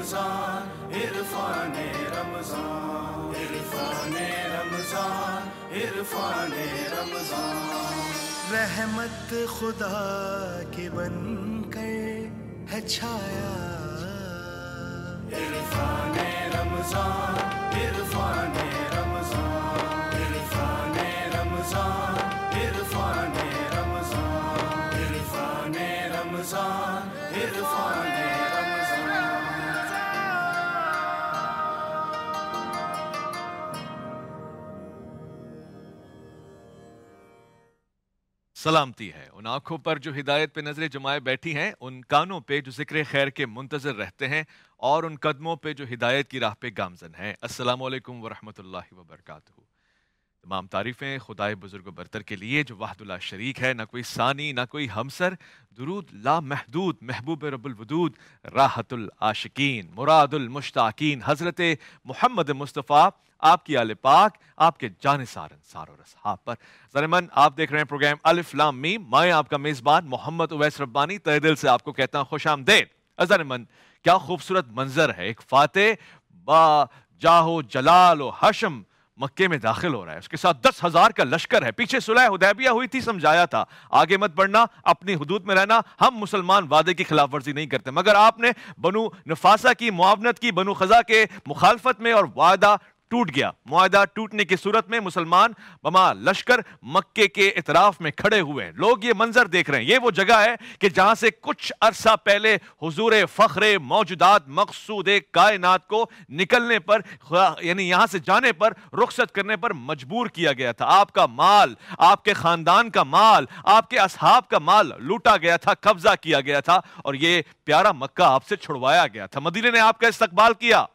رمضان عرفان رمضان عرفان رمضان عرفان رمضان رحمت خدا کی بن کر ہے چھایا عرفان رمضان عرفان رمضان عرفان رمضان عرفان رمضان عرفان رمضان عرفان سلامتی ہے ان آنکھوں پر جو ہدایت پہ نظریں جمائے بیٹھی ہیں، ان کانوں پہ جو ذکر خیر کے منتظر رہتے ہیں، اور ان قدموں پہ جو ہدایت کی راہ پہ گامزن ہیں۔ السلام علیکم ورحمۃ اللہ وبرکاتہ۔ تمام تعریفیں خدائے بزرگ و برتر کے لیے جو وحدہ لا شریک ہے، نہ کوئی ثانی نہ کوئی ہمسر، درود لا محدود محبوب رب الودود، راحت العاشقین مراد المشتاقین، حضرت محمد مصطفیٰ، آپ کی آل پاک، آپ کے جانثار انصار اور اصحاب پر۔ ذرمن آپ دیکھ رہے ہیں پروگرام الف لام میم، میں آپ کا میزبان محمد اویس ربانی تہہ دل سے آپ کو کہتا ہوں خوش آمدید۔ ذرمن کیا خوبصورت منظر ہے، ایک فاتح با جاہ و جلال و حشم مکے میں داخل ہو رہا ہے، اس کے ساتھ 10,000 کا لشکر ہے، پیچھے صلح حدیبیہ ہوئی تھی، سمجھایا تھا آگے مت بڑھنا، اپنی حدود میں رہنا، ہم مسلمان وعدے کی خلاف ورزی نہیں کرتے، مگر آپ نے بنو نفاسہ کی معاونت کی، بنو خزا کے مخالفت میں، اور وعدہ ٹوٹ گیا۔ معاہدہ ٹوٹنے کی صورت میں مسلمان بما لشکر مکے کے اطراف میں کھڑے ہوئے ہیں۔ لوگ یہ منظر دیکھ رہے ہیں، یہ وہ جگہ ہے کہ جہاں سے کچھ عرصہ پہلے حضور فخر موجودات مقصود کائنات کو نکلنے پر، یعنی یہاں سے جانے پر، رخصت کرنے پر مجبور کیا گیا تھا۔ آپ کا مال، آپ کے خاندان کا مال، آپ کے اصحاب کا مال لوٹا گیا تھا، قبضہ کیا گیا تھا، اور یہ پیارا مکہ آپ سے چھڑوایا گیا تھا۔ مدینے نے آپ کا استقبال کیا،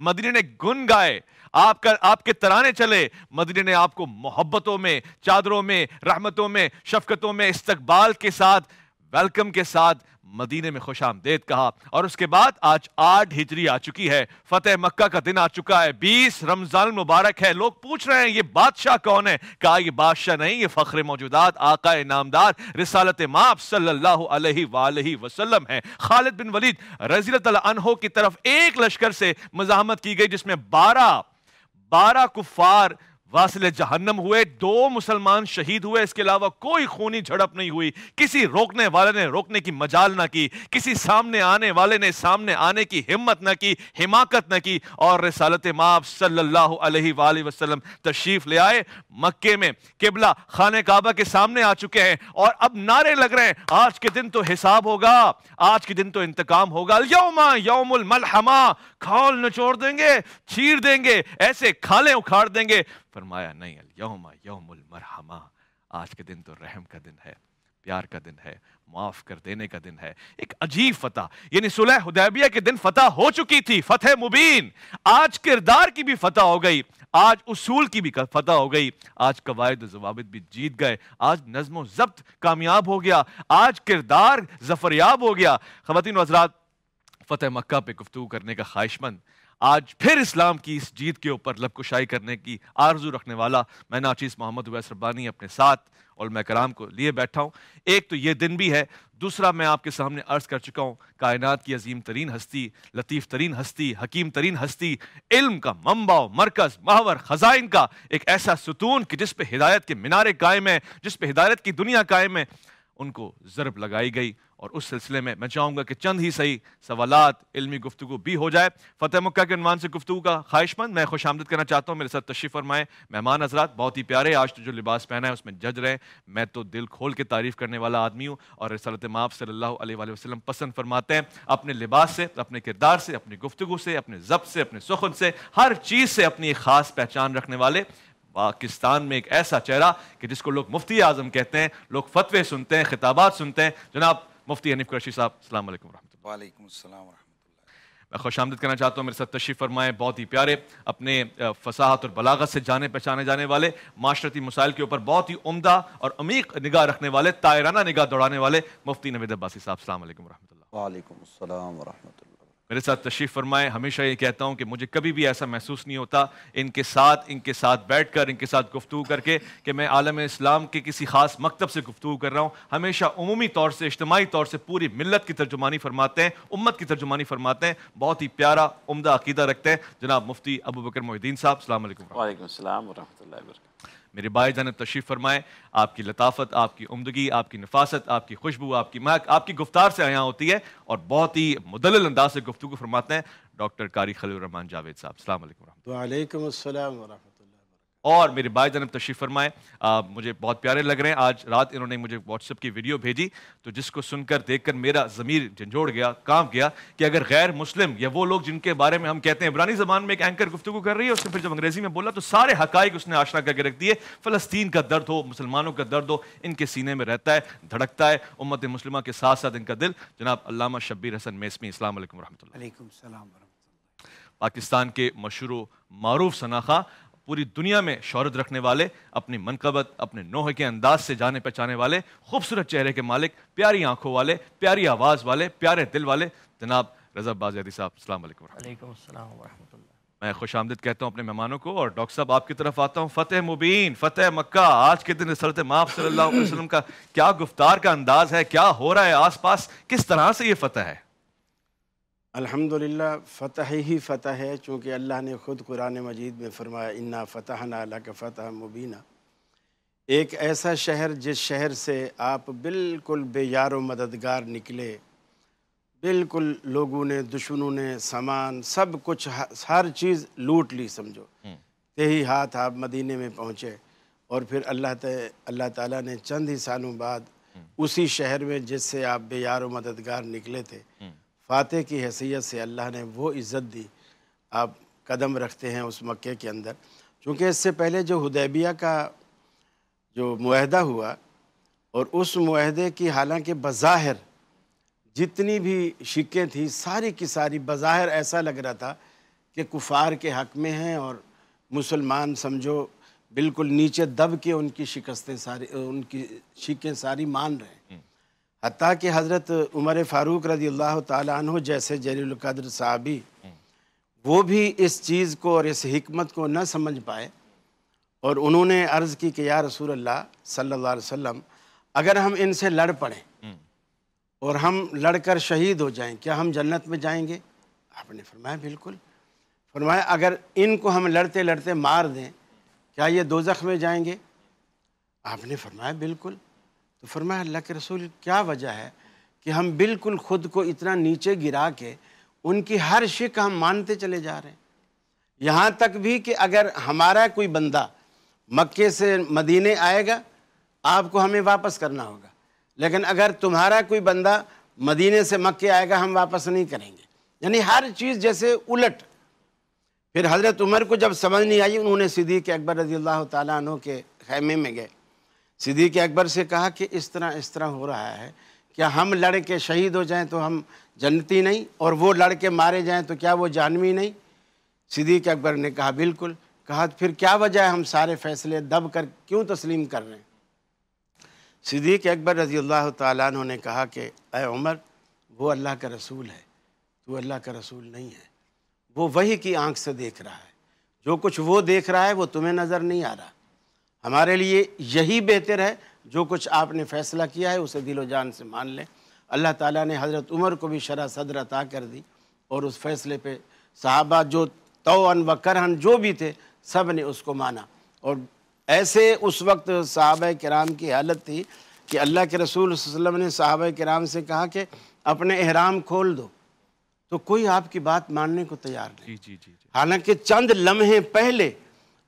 مدینے نے گن گائے، آپ کے ترانے چلے، مدینے نے آپ کو محبتوں میں، چادروں میں، رحمتوں میں، شفقتوں میں، استقبال کے ساتھ، ویلکم کے ساتھ مدینے میں خوش آمدید کہا۔ اور اس کے بعد آج 8 ہجری آ چکی ہے، فتح مکہ کا دن آ چکا ہے، 20 رمضان المبارک ہے۔ لوگ پوچھ رہے ہیں یہ بادشاہ کون ہے؟ کہا یہ بادشاہ نہیں، یہ فخر موجودات، آقا نامدار، رسالت مآب صلی اللہ علیہ وآلہ وسلم ہے۔ خالد بن ولید رضی اللہ تعالیٰ عنہ کی طرف ایک لشکر سے مزاحمت کی گئی، جس میں 12 کفار واصل جہنم ہوئے، 2 مسلمان شہید ہوئے، اس کے علاوہ کوئی خونی جھڑپ نہیں ہوئی، کسی روکنے والے نے روکنے کی مجال نہ کی، کسی سامنے آنے والے نے سامنے آنے کی ہمت نہ کی، حماقت نہ کی، اور رسالت مآب صلی اللہ علیہ وآلہ وسلم تشریف لے آئے۔ مکے میں قبلہ خانہ کعبہ کے سامنے آ چکے ہیں، اور اب نعرے لگ رہے ہیں آج کے دن تو حساب ہوگا، آج کے دن تو انتقام ہوگا، یوم یوم الملحمہ، کھال نچوڑ دیں گے، چیر دیں گے، ایسے کھالیں اکھاڑ دیں گے۔ فرمایا نہیں، الیوم یوم المرحمہ، آج کے دن تو رحم کا دن ہے، پیار کا دن ہے، معاف کر دینے کا دن ہے۔ ایک عجیب فتح، یعنی صلح حدیبیہ کے دن فتح ہو چکی تھی، فتح مبین، آج کردار کی بھی فتح ہو گئی، آج اصول کی بھی فتح ہو گئی، آج قواعد و ضوابط بھی جیت گئے، آج نظم و ضبط کامیاب ہو گیا، آج کردار ظفریاب ہو گیا۔ خواتین و حضرات، فتح مکہ پہ گفتگو کرنے کا خواہش مند، آج پھر اسلام کی اس جیت کے اوپر لب کشائی کرنے کی آرزو رکھنے والا میں ناچیز محمد اویس ربانی اپنے ساتھ علماء کرام کو لیے بیٹھا ہوں۔ ایک تو یہ دن بھی ہے، دوسرا میں آپ کے سامنے عرض کر چکا ہوں، کائنات کی عظیم ترین ہستی، لطیف ترین ہستی، حکیم ترین ہستی، علم کا منبع و مرکز، محور خزائن کا ایک ایسا ستون کہ جس پہ ہدایت کے مینارے قائم ہیں، جس پہ ہدایت کی دنیا قائم ہے، ان کو ضرب لگائی گئی۔ اور اس سلسلے میں میں چاہوں گا کہ چند ہی صحیح سوالات، علمی گفتگو بھی ہو جائے۔ فتح مکہ کے عنوان سے گفتگو کا خواہش مند میں خوش آمدید کرنا چاہتا ہوں، میرے ساتھ تشریف فرمائیں مہمان حضرات، بہت ہی پیارے، آج تو جو لباس پہنا ہے اس میں جج رہے ہیں، میں تو دل کھول کے تعریف کرنے والا آدمی ہوں، اور رسالت مآب صلی اللہ علیہ وآلہ وسلم پسند فرماتے ہیں اپنے لباس سے، اپنے کردار سے، اپنی گفتگو سے، اپنے ضبط سے، اپنے سخن سے، ہر چیز سے اپنی ایک خاص پہچان رکھنے والے پاکستان میں ایک ایسا چہرہ کہ جس کو لوگ مفتی اعظم کہتے ہیں، لوگ فتوے سنتے ہیں، خطابات سنتے ہیں، جناب مفتی حنیف قریشی صاحب، السلام علیکم ورحمۃ اللہ۔ وعلیکم السلام ورحمۃ اللہ۔ میں خوش آمدید کرنا چاہتا ہوں، میرے ساتھ تشریف فرمائیں بہت ہی پیارے، اپنے فصاحت اور بلاغت سے جانے پہچانے جانے والے، معاشرتی مسائل کے اوپر بہت ہی عمدہ اور عمیق نگاہ رکھنے والے، طائرانہ نگاہ دوڑانے والے مفتی نوید عباسی صاحب، السلام علیکم ورحمۃ اللہ۔ وعلیکم السلام ورحمۃ اللہ۔ میرے ساتھ تشریف فرمائے. ہمیشہ یہ کہتا ہوں کہ مجھے کبھی بھی ایسا محسوس نہیں ہوتا ان کے ساتھ بیٹھ کر ان کے ساتھ گفتگو کر کے کہ میں عالم اسلام کے کسی خاص مکتب سے گفتگو کر رہا ہوں. ہمیشہ عمومی طور سے, اجتماعی طور سے پوری ملت کی ترجمانی فرماتے ہیں, امت کی ترجمانی فرماتے ہیں. بہت ہی پیارا عمدہ عقیدہ رکھتے ہیں جناب مفتی ابو بکر محی الدین صاحب. السلام علیکم. وعلیکم السلام ورحمۃ اللہ وبرکاتہ. میرے بھائی جانب تشریف فرمائے. آپ کی لطافت, آپ کی عمدگی, آپ کی نفاست, آپ کی خوشبو, آپ کی مہک آپ کی گفتار سے عیاں ہوتی ہے اور بہت ہی مدلل انداز سے گفتگو فرماتے ہیں ڈاکٹر قاری خلیل الرحمان جاوید صاحب. السلام علیکم ورحمۃ اللہ. وعلیکم السلام ورحمۃ اللہ. اور میرے بھائی جانب تشریف فرمائے. مجھے بہت پیارے لگ رہے ہیں. آج رات انہوں نے مجھے واٹس ایپ کی ویڈیو بھیجی تو جس کو سن کر دیکھ کر میرا ضمیر جھنجھوڑ گیا, کانپ گیا کہ اگر غیر مسلم یا وہ لوگ جن کے بارے میں ہم کہتے ہیں عبرانی زبان میں ایک اینکر گفتگو کر رہی ہے, اس نے پھر جب انگریزی میں بولا تو سارے حقائق اس نے آشنا کر کے رکھ دیے. فلسطین کا درد ہو, مسلمانوں کا درد ہو, ان کے سینے میں رہتا ہے, دھڑکتا ہے. امت مسلمہ کے ساتھ ساتھ ان کا دل. جناب علامہ شبیر حسن میسمی, السلام علیکم ورحمۃ اللہ. علیکم السلام ورحمۃ اللہ. پاکستان کے مشہور و معروف ثناخواہ, پوری دنیا میں شہرت رکھنے والے, اپنی منقبت, اپنے نوحے کے انداز سے جانے پہچانے والے, خوبصورت چہرے کے مالک, پیاری آنکھوں والے, پیاری آواز والے, پیارے دل والے, جناب رضا بازیدی صاحب. السلام علیکم ورحمۃ اللہ. وعلیکم السلام ورحمۃ اللہ. میں خوش آمدید کہتا ہوں اپنے مہمانوں کو, اور ڈاکٹر صاحب آپ کی طرف آتا ہوں. فتح مبین, فتح مکہ, آج کے دن رسالت مآب صلی اللہ علیہ وسلم کا کیا گفتار کا انداز ہے, کیا ہو رہا ہے آس پاس, کس طرح سے یہ فتح ہے؟ الحمدللہ فتح ہی فتح ہے, چونکہ اللہ نے خود قرآن مجید میں فرمایا انا فتحنا لک فتحا مبینا. ایک ایسا شہر جس شہر سے آپ بالکل بے یار و مددگار نکلے, بالکل لوگوں نے, دشمنوں نے سامان سب کچھ ہر چیز لوٹ لی سمجھو. تہی ہاتھ آپ مدینے میں پہنچے, اور پھر اللہ تعالیٰ نے چند ہی سالوں بعد اسی شہر میں جس سے آپ بے یار و مددگار نکلے تھے, فاتح کی حیثیت سے اللہ نے وہ عزت دی. آپ قدم رکھتے ہیں اس مکے کے اندر, چونکہ اس سے پہلے جو حدیبیہ کا جو معاہدہ ہوا, اور اس معاہدے کی حالانکہ بظاہر جتنی بھی شکیں تھیں ساری کی ساری بظاہر ایسا لگ رہا تھا کہ کفار کے حق میں ہیں, اور مسلمان سمجھو بالکل نیچے دب کے ان کی شکستیں ساری, ان کی شکیں ساری مان رہے ہیں. حتیٰ کہ حضرت عمر فاروق رضی اللہ تعالیٰ عنہ جیسے جلیل القدر صحابی, وہ بھی اس چیز کو اور اس حکمت کو نہ سمجھ پائے, اور انہوں نے عرض کی کہ یا رسول اللہ صلی اللہ علیہ وسلم, اگر ہم ان سے لڑ پڑیں اور ہم لڑ کر شہید ہو جائیں, کیا ہم جنت میں جائیں گے؟ آپ نے فرمایا بالکل. فرمایا اگر ان کو ہم لڑتے لڑتے مار دیں, کیا یہ دوزخ میں جائیں گے؟ آپ نے فرمایا بالکل. تو فرمایا اللہ کے رسول کیا وجہ ہے کہ ہم بالکل خود کو اتنا نیچے گرا کے ان کی ہر شک ہم مانتے چلے جا رہے ہیں, یہاں تک بھی کہ اگر ہمارا کوئی بندہ مکے سے مدینے آئے گا آپ کو ہمیں واپس کرنا ہوگا, لیکن اگر تمہارا کوئی بندہ مدینے سے مکے آئے گا ہم واپس نہیں کریں گے. یعنی ہر چیز جیسے الٹ. پھر حضرت عمر کو جب سمجھ نہیں آئی, انہوں نے صدیق اکبر رضی اللہ تعالیٰ عنہ کے خیمے میں گئے, صدیق اکبر سے کہا کہ اس طرح ہو رہا ہے, کیا ہم لڑ کے شہید ہو جائیں تو ہم جنتی نہیں, اور وہ لڑ کے مارے جائیں تو کیا وہ جہنمی نہیں؟ صدیق اکبر نے کہا بالکل. کہا پھر کیا وجہ ہے ہم سارے فیصلے دب کر کیوں تسلیم کر رہے ہیں؟ صدیق اکبر رضی اللہ تعالیٰ عنہ نے کہا کہ اے عمر, وہ اللہ کا رسول ہے, تو اللہ کا رسول نہیں ہے. وہ وحی کی آنکھ سے دیکھ رہا ہے, جو کچھ وہ دیکھ رہا ہے وہ تمہیں نظر نہیں آ رہا. ہمارے لیے یہی بہتر ہے, جو کچھ آپ نے فیصلہ کیا ہے اسے دل و جان سے مان لیں. اللہ تعالیٰ نے حضرت عمر کو بھی شرح صدر عطا کر دی, اور اس فیصلے پہ صحابہ جو طوعاً و کرہاً جو بھی تھے سب نے اس کو مانا. اور ایسے اس وقت صحابہ کرام کی حالت تھی کہ اللہ کے رسول صلی اللہ علیہ وسلم نے صحابہ کرام سے کہا کہ اپنے احرام کھول دو, تو کوئی آپ کی بات ماننے کو تیار نہیں. حالانکہ چند لمحے پہلے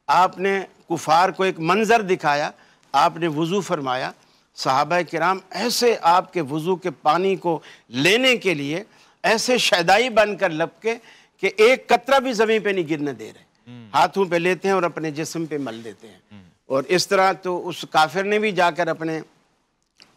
آپ نے کفار کو ایک منظر دکھایا, آپ نے وضو فرمایا, صحابہ کرام ایسے آپ کے وضو کے پانی کو لینے کے لیے ایسے شیدائی بن کر لپکے کہ ایک قطرہ بھی زمین پہ نہیں گرنے دے رہے, ہاتھوں پہ لیتے ہیں اور اپنے جسم پہ مل دیتے ہیں. اور اس طرح تو اس کافر نے بھی جا کر اپنے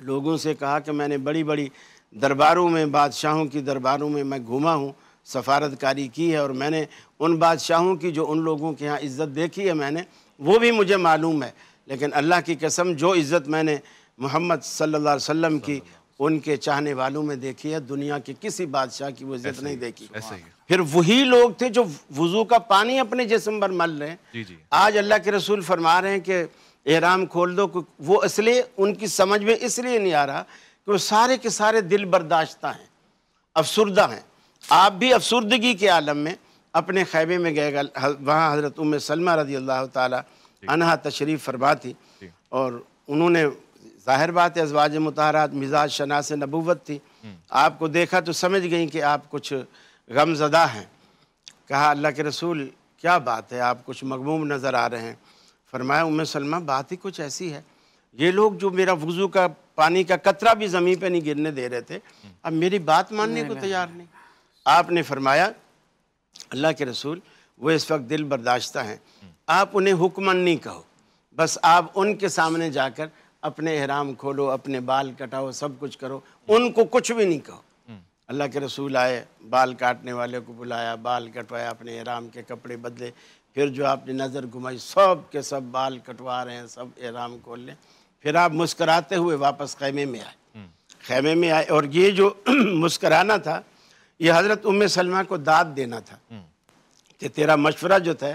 لوگوں سے کہا کہ میں نے بڑی بڑی درباروں میں, بادشاہوں کی درباروں میں میں گھوما ہوں, سفارت کاری کی ہے, اور میں نے ان بادشاہوں کی جو ان لوگوں کے ہاں عزت دیکھی ہے میں نے, وہ بھی مجھے معلوم ہے, لیکن اللہ کی قسم جو عزت میں نے محمد صلی اللہ علیہ وسلم کی ان کے چاہنے والوں میں دیکھی ہے، دنیا کے کسی بادشاہ کی وہ عزت نہیں دیکھی۔ ایسا ہی ہے۔ پھر وہی لوگ تھے جو وضو کا پانی اپنے جسم پر مل رہے ہیں، جی جی آج اللہ کے رسول فرما رہے ہیں کہ احرام کھول دو۔ وہ اس لیے ان کی سمجھ میں اس لیے نہیں آ رہا کہ وہ سارے کے سارے دل برداشتہ ہیں، افسردہ ہیں۔ آپ بھی افسردگی کے عالم میں اپنے خیمے میں گئے گا، وہاں حضرت ام سلمہ رضی اللہ تعالی عنہا تشریف فرما تھی، اور انہوں نے ظاہر بات ہے ازواج مطہرات مزاج شناس نبوت تھی، آپ کو دیکھا تو سمجھ گئیں کہ آپ کچھ غم زدہ ہیں۔ کہا اللہ کے رسول کیا بات ہے، آپ کچھ مغموم نظر آ رہے ہیں۔ فرمایا ام سلمہ بات ہی کچھ ایسی ہے، یہ لوگ جو میرا وضو کا پانی کا قطرہ بھی زمین پہ نہیں گرنے دے رہے تھے، اب میری بات ماننے کو تیار نہیں۔ آپ نے فرمایا اللہ کے رسول وہ اس وقت دل برداشتہ ہیں، آپ انہیں حکماً نہیں کہو، بس آپ ان کے سامنے جا کر اپنے احرام کھولو، اپنے بال کٹاؤ، سب کچھ کرو، ان کو کچھ بھی نہیں کہو۔ اللہ کے رسول آئے، بال کاٹنے والے کو بلایا، بال کٹوایا، اپنے احرام کے کپڑے بدلے، پھر جو آپ نے نظر گھمائی سب کے سب بال کٹوا رہے ہیں، سب احرام کھول لیں۔ پھر آپ مسکراتے ہوئے واپس خیمے میں آئے، خیمے میں آئے، اور یہ جو مسکرانا تھا یہ حضرت ام سلمہ کو داد دینا تھا کہ تیرا مشورہ جو تھا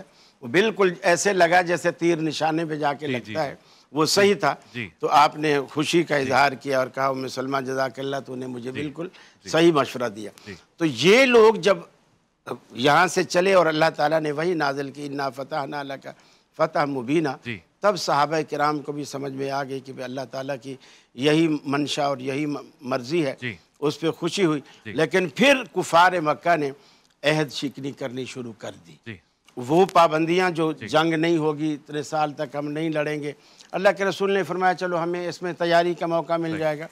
وہ بالکل ایسے لگا جیسے تیر نشانے پہ جا کے لگتا ہے، وہ صحیح تھا۔ تو آپ نے خوشی کا اظہار کیا اور کہا ام سلمہ جزاک اللہ، تو نے مجھے بالکل صحیح مشورہ دیا۔ تو یہ لوگ جب یہاں سے چلے اور اللہ تعالیٰ نے وہی نازل کی انا فتحنا لک فتح مبینہ، تب صحابہ کرام کو بھی سمجھ میں آ گئی کہ اللہ تعالیٰ کی یہی منشا اور یہی مرضی ہے، اس پہ خوشی ہوئی۔ لیکن پھر کفار مکہ نے عہد شکنی کرنی شروع کر دی، وہ پابندیاں جو جنگ نہیں ہوگی، اتنے سال تک ہم نہیں لڑیں گے۔ اللہ کے رسول نے فرمایا چلو ہمیں اس میں تیاری کا موقع مل جائے گا،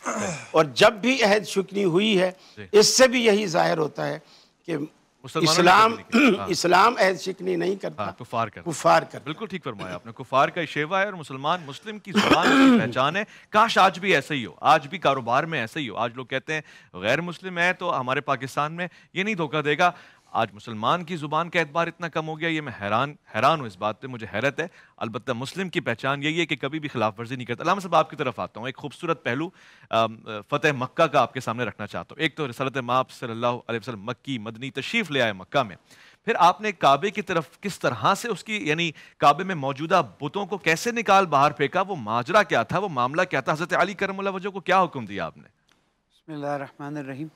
اور جب بھی عہد شکنی ہوئی ہے اس سے بھی یہی ظاہر ہوتا ہے کہ اسلام عہد شکنی نہیں کرتا، کفار کرتا۔ بالکل ٹھیک فرمایا آپ نے، کفار کا شیوا ہے اور مسلمان مسلم کی زبان کی پہچان ہے۔ کاش آج بھی ایسا ہی ہو، آج بھی کاروبار میں ایسا ہی ہو۔ آج لوگ کہتے ہیں غیر مسلم ہے تو ہمارے پاکستان میں یہ نہیں دھوکہ دے گا، آج مسلمان کی زبان کا اعتبار اتنا کم ہو گیا، یہ میں حیران ہوں اس بات پہ، مجھے حیرت ہے۔ البتہ مسلم کی پہچان یہی ہے کہ کبھی بھی خلاف ورزی نہیں کرتا۔ علامہ صاحب آپ کی طرف آتا ہوں، ایک خوبصورت پہلو فتح مکہ کا آپ کے سامنے رکھنا چاہتا ہوں۔ ایک تو رسالت مآب صلی اللہ علیہ وسلم مکی مدنی تشریف لے آئے مکہ میں، پھر آپ نے کعبے کی طرف کس طرح سے اس کی یعنی کعبے میں موجودہ بتوں کو کیسے نکال باہر پھینکا، وہ ماجرا کیا تھا، وہ معاملہ کیا تھا، حضرت علی کرم اللہ وجہ کو کیا حکم دیا آپ نے؟ بسم اللہ الرحمن الرحیم۔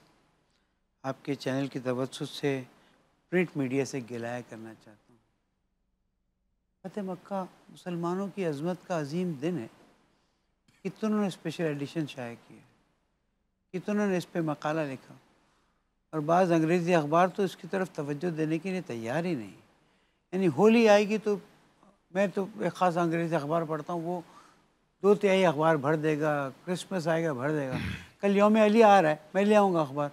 آپ کے چینل کی توسط سے پرنٹ میڈیا سے گلایہ کرنا چاہتا ہوں۔ فتح مکہ مسلمانوں کی عظمت کا عظیم دن ہے، کتنوں نے اسپیشل ایڈیشن شائع کیا، کتنوں نے اس پہ مقالہ لکھا، اور بعض انگریزی اخبار تو اس کی طرف توجہ دینے کے لیے تیار ہی نہیں۔ یعنی ہولی آئے گی تو میں تو ایک خاص انگریزی اخبار پڑھتا ہوں، وہ 2/3 اخبار بھر دے گا، کرسمس آئے گا بھر دے گا، کل یوم علی آ رہا ہے میں لے آؤں گا اخبار۔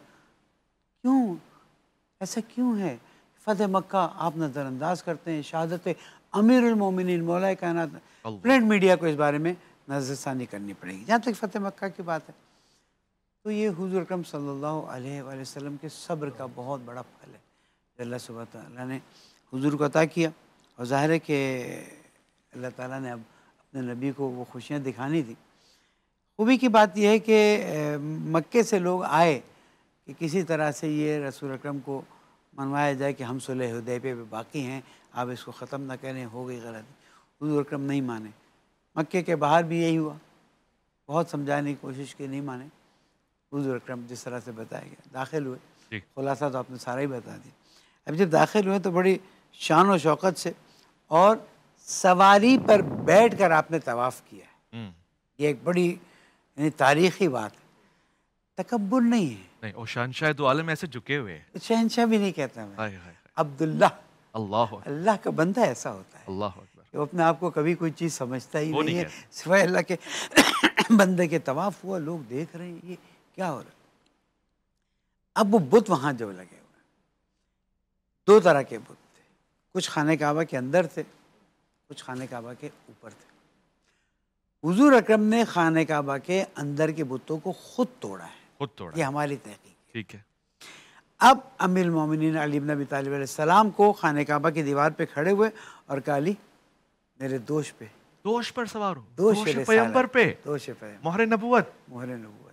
کیوں ایسا کیوں ہے؟ فتح مکہ آپ نظر انداز کرتے ہیں، شہادت امیر المومنین مولا کائنات، پرنٹ میڈیا کو اس بارے میں نظر ثانی کرنی پڑے گی۔ جہاں تک فتح مکہ کی بات ہے تو یہ حضور اکرم صلی اللہ علیہ وآلہ وسلم کے صبر کا بہت بڑا پھل ہے جو اللہ سبحانہ تعالیٰ نے حضور کو عطا کیا، اور ظاہر ہے کہ اللہ تعالیٰ نے اب اپنے نبی کو وہ خوشیاں دکھانی تھی۔ خوبی کی بات یہ ہے کہ مکے سے لوگ آئے کہ کسی طرح سے یہ رسول اکرم کو منوایا جائے کہ ہم صلح حدیبیہ پہ باقی ہیں، آپ اس کو ختم نہ کریں، ہو گئی غلطی۔ حضور اکرم نہیں مانے، مکے کے باہر بھی یہی ہوا، بہت سمجھانے کی کوشش کی، نہیں مانے۔ حضور اکرم جس طرح سے بتایا گیا داخل ہوئے، خلاصہ تو آپ نے سارا ہی بتا دیا۔ اب جب داخل ہوئے تو بڑی شان و شوقت سے اور سواری پر بیٹھ کر آپ نے طواف کیا ہے، یہ ایک بڑی یعنی تاریخی بات ہے، تکبر نہیں ہے۔ نہیں، اور شہنشاہ دو عالم ایسے جھکے ہوئے ہیں، شہنشاہ بھی نہیں کہتا میں، عبداللہ، اللہ کا بندہ ایسا ہوتا ہے اللہ اکبر، کہ وہ اپنے آپ کو کبھی کوئی چیز سمجھتا ہی نہیں ہے سوائے اللہ کے بندے کے۔ طواف ہوا، لوگ دیکھ رہے ہیں یہ کیا ہو رہا ہے۔ اب وہ بت وہاں جو لگے ہوئے، دو طرح کے بت تھے، کچھ خانہ کعبہ کے اندر تھے، کچھ خانہ کعبہ کے اوپر تھے۔ حضور اکرم نے خانہ کعبہ کے اندر کے بتوں کو خود توڑا ہے، یہ ہماری تحقیق ہے۔ ٹھیک ہے۔ اب امیر المومنین علی بن ابی طالب علیہ السلام کو خانہ کعبہ کی دیوار پہ کھڑے ہوئے اور کہا علی میرے دوش پہ، دوش پر سوار ہو، دوش پیغمبر پہ، دوش پیغمبر، مہر نبوت، مہر نبوت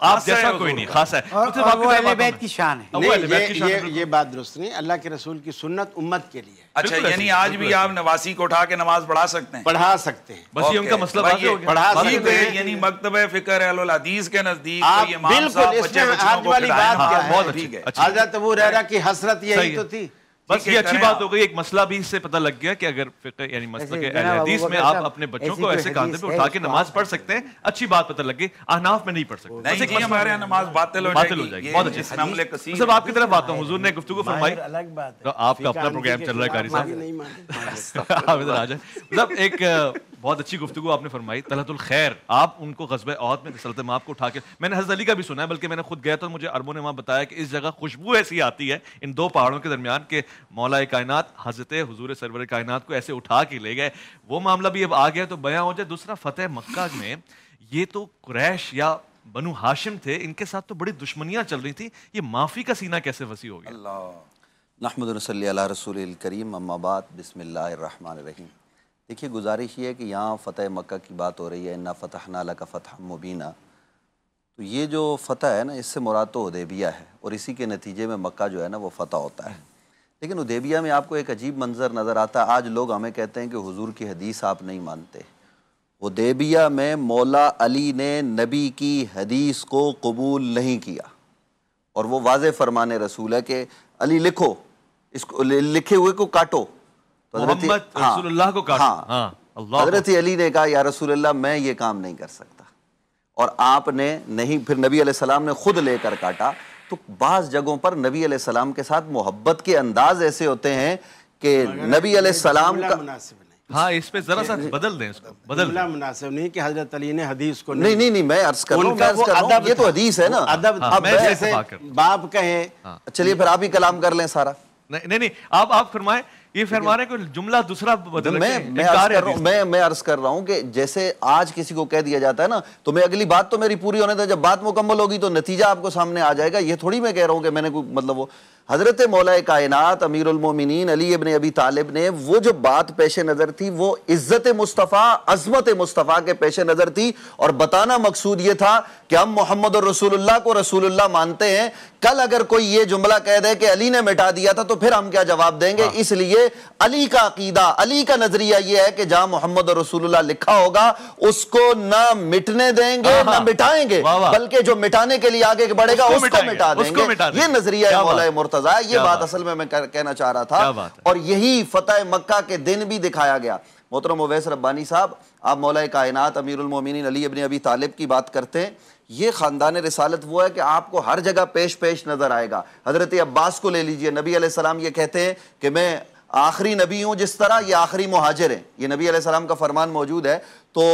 آپ جیسا کوئی نہیں، خاص ہے. اور وہ اہل بیت کی شان ہے. یہ بات درست نہیں. اللہ کے رسول کی سنت امت کے لیے. اچھا یعنی آج بھی آپ نواسی کو اٹھا کے نماز پڑھا سکتے ہیں؟ پڑھا سکتے ہیں. بس یہ ان کا مسئلہ واضح ہو گیا. پڑھا سکتے ہیں. یعنی مکتبہ فکر اہل الحدیث کے نزدیک بالکل اس میں آج والی بات کیا ہے. بہت ٹھیک ہے. حضرت ابو ہریرہ کی حسرت یہی تو تھی. بس یہ اچھی بات ہو گئی. ایک مسئلہ بھی اس سے پتہ لگ گیا کہ اگر فقہ یعنی مسئلہ کے حدیث میں آپ اپنے بچوں کو ایسے کاندھے پہ اٹھا کے نماز پڑھ سکتے ہیں. اچھی بات پتہ لگ گئی. احناف میں نہیں پڑھ سکتے. نہیں جی ہمارے یہاں نماز باطل ہو جائے گی. بہت اچھے. سب آپ کی طرف آتا ہوں. حضور نے گفتگو فرمائی. الگ بات ہے. آپ کا اپنا پروگرام چل رہا ہے قاری صاحب. آپ ادھر آ جائیں. مطلب ایک بہت اچھی گفتگو آپ نے فرمائی. طلعت الخیر آپ ان کو غزوہ احد میں رسالت مآب کو اٹھا کے میں نے حضرت علی کا بھی سنا ہے بلکہ میں نے خود گیا تو مجھے عربوں نے وہاں بتایا کہ اس جگہ خوشبو ایسی آتی ہے ان دو پہاڑوں کے درمیان کہ مولا کائنات حضرت حضور سرور کائنات کو ایسے اٹھا کے لے گئے. وہ معاملہ بھی اب آ گیا تو بیان ہو جائے. دوسرا فتح مکہ میں یہ تو قریش یا بنو ہاشم تھے, ان کے ساتھ تو بڑی دشمنیاں چل رہی تھیں. یہ معافی کا سینہ کیسے وسیع ہو گیا؟ اللہ نحمد و نصلی علی رسول الکریم. اما بعد بسم اللہ الرحمن الرحیم. دیکھیے گزارش یہ ہے کہ یہاں فتح مکہ کی بات ہو رہی ہے, انا فتحنا لک فتحا مبینا. تو یہ جو فتح ہے نا اس سے مراد تو حدیبیہ ہے اور اسی کے نتیجے میں مکہ جو ہے نا وہ فتح ہوتا ہے. لیکن حدیبیہ میں آپ کو ایک عجیب منظر نظر آتا ہے. آج لوگ ہمیں کہتے ہیں کہ حضور کی حدیث آپ نہیں مانتے. حدیبیہ میں مولا علی نے نبی کی حدیث کو قبول نہیں کیا اور وہ واضح فرمان رسول ہے کہ علی لکھو, اس کو لکھے ہوئے کو کاٹو. محمد رسول اللہ کو کاٹو. ہاں حضرت علی نے کہا یا رسول اللہ میں یہ کام نہیں کر سکتا اور آپ نے نہیں. پھر نبی علیہ السلام نے خود لے کر کاٹا. تو بعض جگہوں پر نبی علیہ السلام کے ساتھ محبت کے انداز ایسے ہوتے ہیں کہ نبی علیہ السلام کا مناسب نہیں. ہاں اس پہ ذرا سا بدل دیں, اس کو بدل دیں. مناسب نہیں کہ حضرت علی نے حدیث کو نہیں میں عرض کر رہا ہوں یہ تو حدیث ہے نا. ادب ایسے باپ کہے. چلیے پھر آپ ہی کلام کر لیں سارا. نہیں آپ فرمائیں. یہ فرما رہے ہیں کہ جملہ دوسرا بدل. میں عرض کر رہا ہوں کہ جیسے آج کسی کو کہہ دیا جاتا ہے نا تو میں اگلی بات تو میری پوری ہونے دیں, جب بات مکمل ہوگی تو نتیجہ آپ کو سامنے آ جائے گا. یہ تھوڑی میں کہہ رہا ہوں کہ میں نے کوئی مطلب وہ حضرت مولا کائنات امیر المومنین علی ابن ابی طالب نے وہ جو بات پیش نظر تھی وہ عزت مصطفیٰ عظمت مصطفیٰ کے پیش نظر تھی اور بتانا مقصود یہ تھا کہ ہم محمد رسول اللہ کو رسول اللہ مانتے ہیں. کل اگر کوئی یہ جملہ کہہ دے کہ علی نے مٹا دیا تھا تو پھر ہم کیا جواب دیں گے. اس لیے علی کا عقیدہ علی کا نظریہ یہ ہے کہ جہاں محمد رسول اللہ لکھا ہوگا اس کو نہ مٹنے دیں گے نہ مٹائیں گے, بلکہ جو مٹانے کے لیے آگے بڑھے گا اس کو مٹا دیں گے. یہ نظریہ ہے مولا مرتضیٰ. یہ بات اصل میں کہنا چاہ رہا تھا اور یہی فتح مکہ کے دن بھی دکھایا گیا. محترم اویس ربانی صاحب آپ مولا کائنات امیر المومنین علی ابن ابی طالب کی بات کرتے ہیں. یہ خاندان رسالت وہ ہے کہ آپ کو ہر جگہ پیش نظر آئے گا. حضرت عباس کو لے لیجئے, نبی علیہ السلام یہ کہتے ہیں کہ میں آخری نبی ہوں جس طرح یہ آخری مہاجر ہیں. یہ نبی علیہ السلام کا فرمان موجود ہے. تو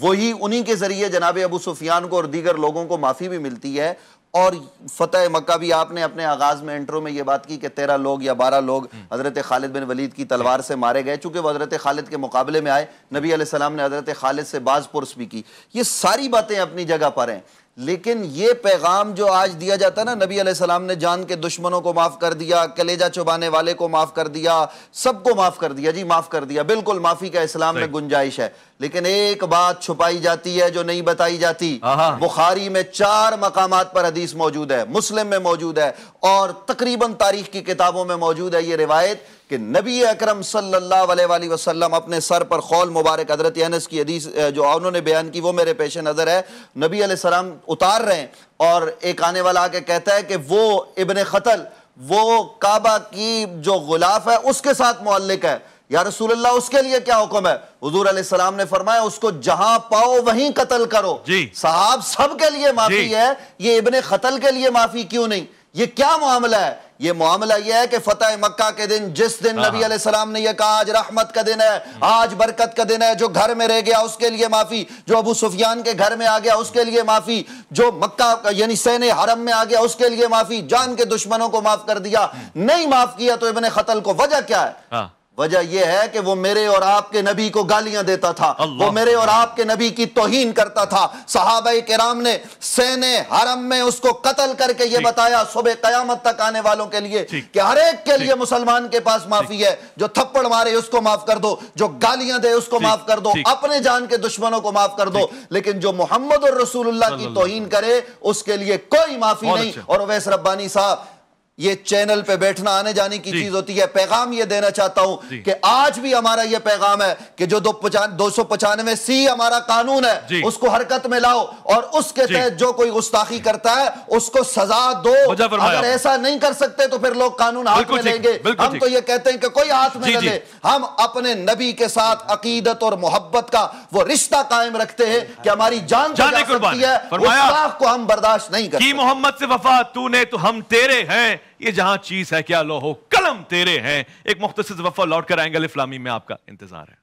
وہی انہی کے ذریعے جناب ابو سفیان کو اور دیگر لوگوں کو معافی بھی ملتی ہے. اور فتح مکہ بھی آپ نے اپنے آغاز میں انٹرو میں یہ بات کی کہ 13 لوگ یا 12 لوگ حضرت خالد بن ولید کی تلوار سے مارے گئے. چونکہ وہ حضرت خالد کے مقابلے میں آئے, نبی علیہ السلام نے حضرت خالد سے باز پرس بھی کی. یہ ساری باتیں اپنی جگہ پر ہیں. لیکن یہ پیغام جو آج دیا جاتا ہے نا, نبی علیہ السلام نے جان کے دشمنوں کو معاف کر دیا, کلیجہ چبانے والے کو معاف کر دیا, سب کو معاف کر دیا. جی معاف کر دیا, بالکل معافی کا اسلام میں گنجائش ہے. لیکن ایک بات چھپائی جاتی ہے جو نہیں بتائی جاتی. بخاری میں 4 مقامات پر حدیث موجود ہے, مسلم میں موجود ہے اور تقریباً تاریخ کی کتابوں میں موجود ہے یہ روایت کہ نبی اکرم صلی اللہ علیہ وآلہ وسلم اپنے سر پر خول مبارک, حضرت انس کی حدیث جو انہوں نے بیان کی وہ میرے پیش نظر ہے, نبی علیہ السلام اتار رہے ہیں اور ایک آنے والا آ کے کہتا ہے کہ وہ ابن خطل وہ کعبہ کی جو غلاف ہے اس کے ساتھ معلق ہے. یا رسول اللہ اس کے لیے کیا حکم ہے؟ حضور علیہ السلام نے فرمایا اس کو جہاں پاؤ وہیں قتل کرو. صحاب سب کے لیے معافی ہے, یہ ابن خطل کے لیے معافی کیوں نہیں؟ یہ کیا معاملہ ہے؟ یہ معاملہ یہ ہے کہ فتح مکہ کے دن جس دن نبی علیہ السلام نے یہ کہا آج رحمت کا دن ہے, آج برکت کا دن ہے, جو گھر میں رہ گیا اس کے لیے معافی, جو ابو سفیان کے گھر میں آ گیا اس کے لیے معافی, جو مکہ یعنی سین حرم میں آ گیا اس کے لیے معافی, جان کے دشمنوں کو معاف کر دیا. نہیں معاف کیا تو ابن خطل کو وجہ کیا ہے؟ وجہ یہ ہے کہ وہ میرے اور آپ کے نبی کو گالیاں دیتا تھا، وہ میرے اور آپ کے نبی کی توہین کرتا تھا۔ صحابہ کرام نے سین حرم میں اس کو قتل کر کے یہ بتایا صبح قیامت تک آنے والوں کے لیے کہ ہر ایک کے لیے مسلمان کے پاس معافی ہے، جو تھپڑ مارے اس کو معاف کر دو، جو گالیاں دے اس کو معاف کر دو، اپنے جان کے دشمنوں کو معاف کر دو، لیکن جو محمد الرسول اللہ کی توہین کرے اس کے لیے کوئی معافی نہیں۔ اور اویس ربانی صاحب، یہ چینل پہ بیٹھنا آنے جانے کی چیز ہوتی ہے۔ پیغام یہ دینا چاہتا ہوں کہ آج بھی ہمارا یہ پیغام ہے کہ جو 295C ہمارا قانون ہے اس کو حرکت میں لاؤ، اور اس کے تحت جو کوئی گستاخی کرتا ہے اس کو سزا دو۔ اگر ایسا نہیں کر سکتے تو پھر لوگ قانون ہاتھ میں لیں گے۔ ہم تو یہ کہتے ہیں کہ کوئی ہاتھ میں نہ لے، ہم اپنے نبی کے ساتھ عقیدت اور محبت کا وہ رشتہ قائم رکھتے ہیں کہ ہماری جان جا سکتی ہے، گستاخ کو ہم برداشت نہیں کرتے۔ کی محمد سے وفا تو نے تو ہم تیرے ہیں، یہ جہاں چیز ہے کیا لوح و قلم تیرے ہیں۔ ایک مختصر وفا لوٹ کر آئیں گے، الف لام میم میں آپ کا انتظار ہے۔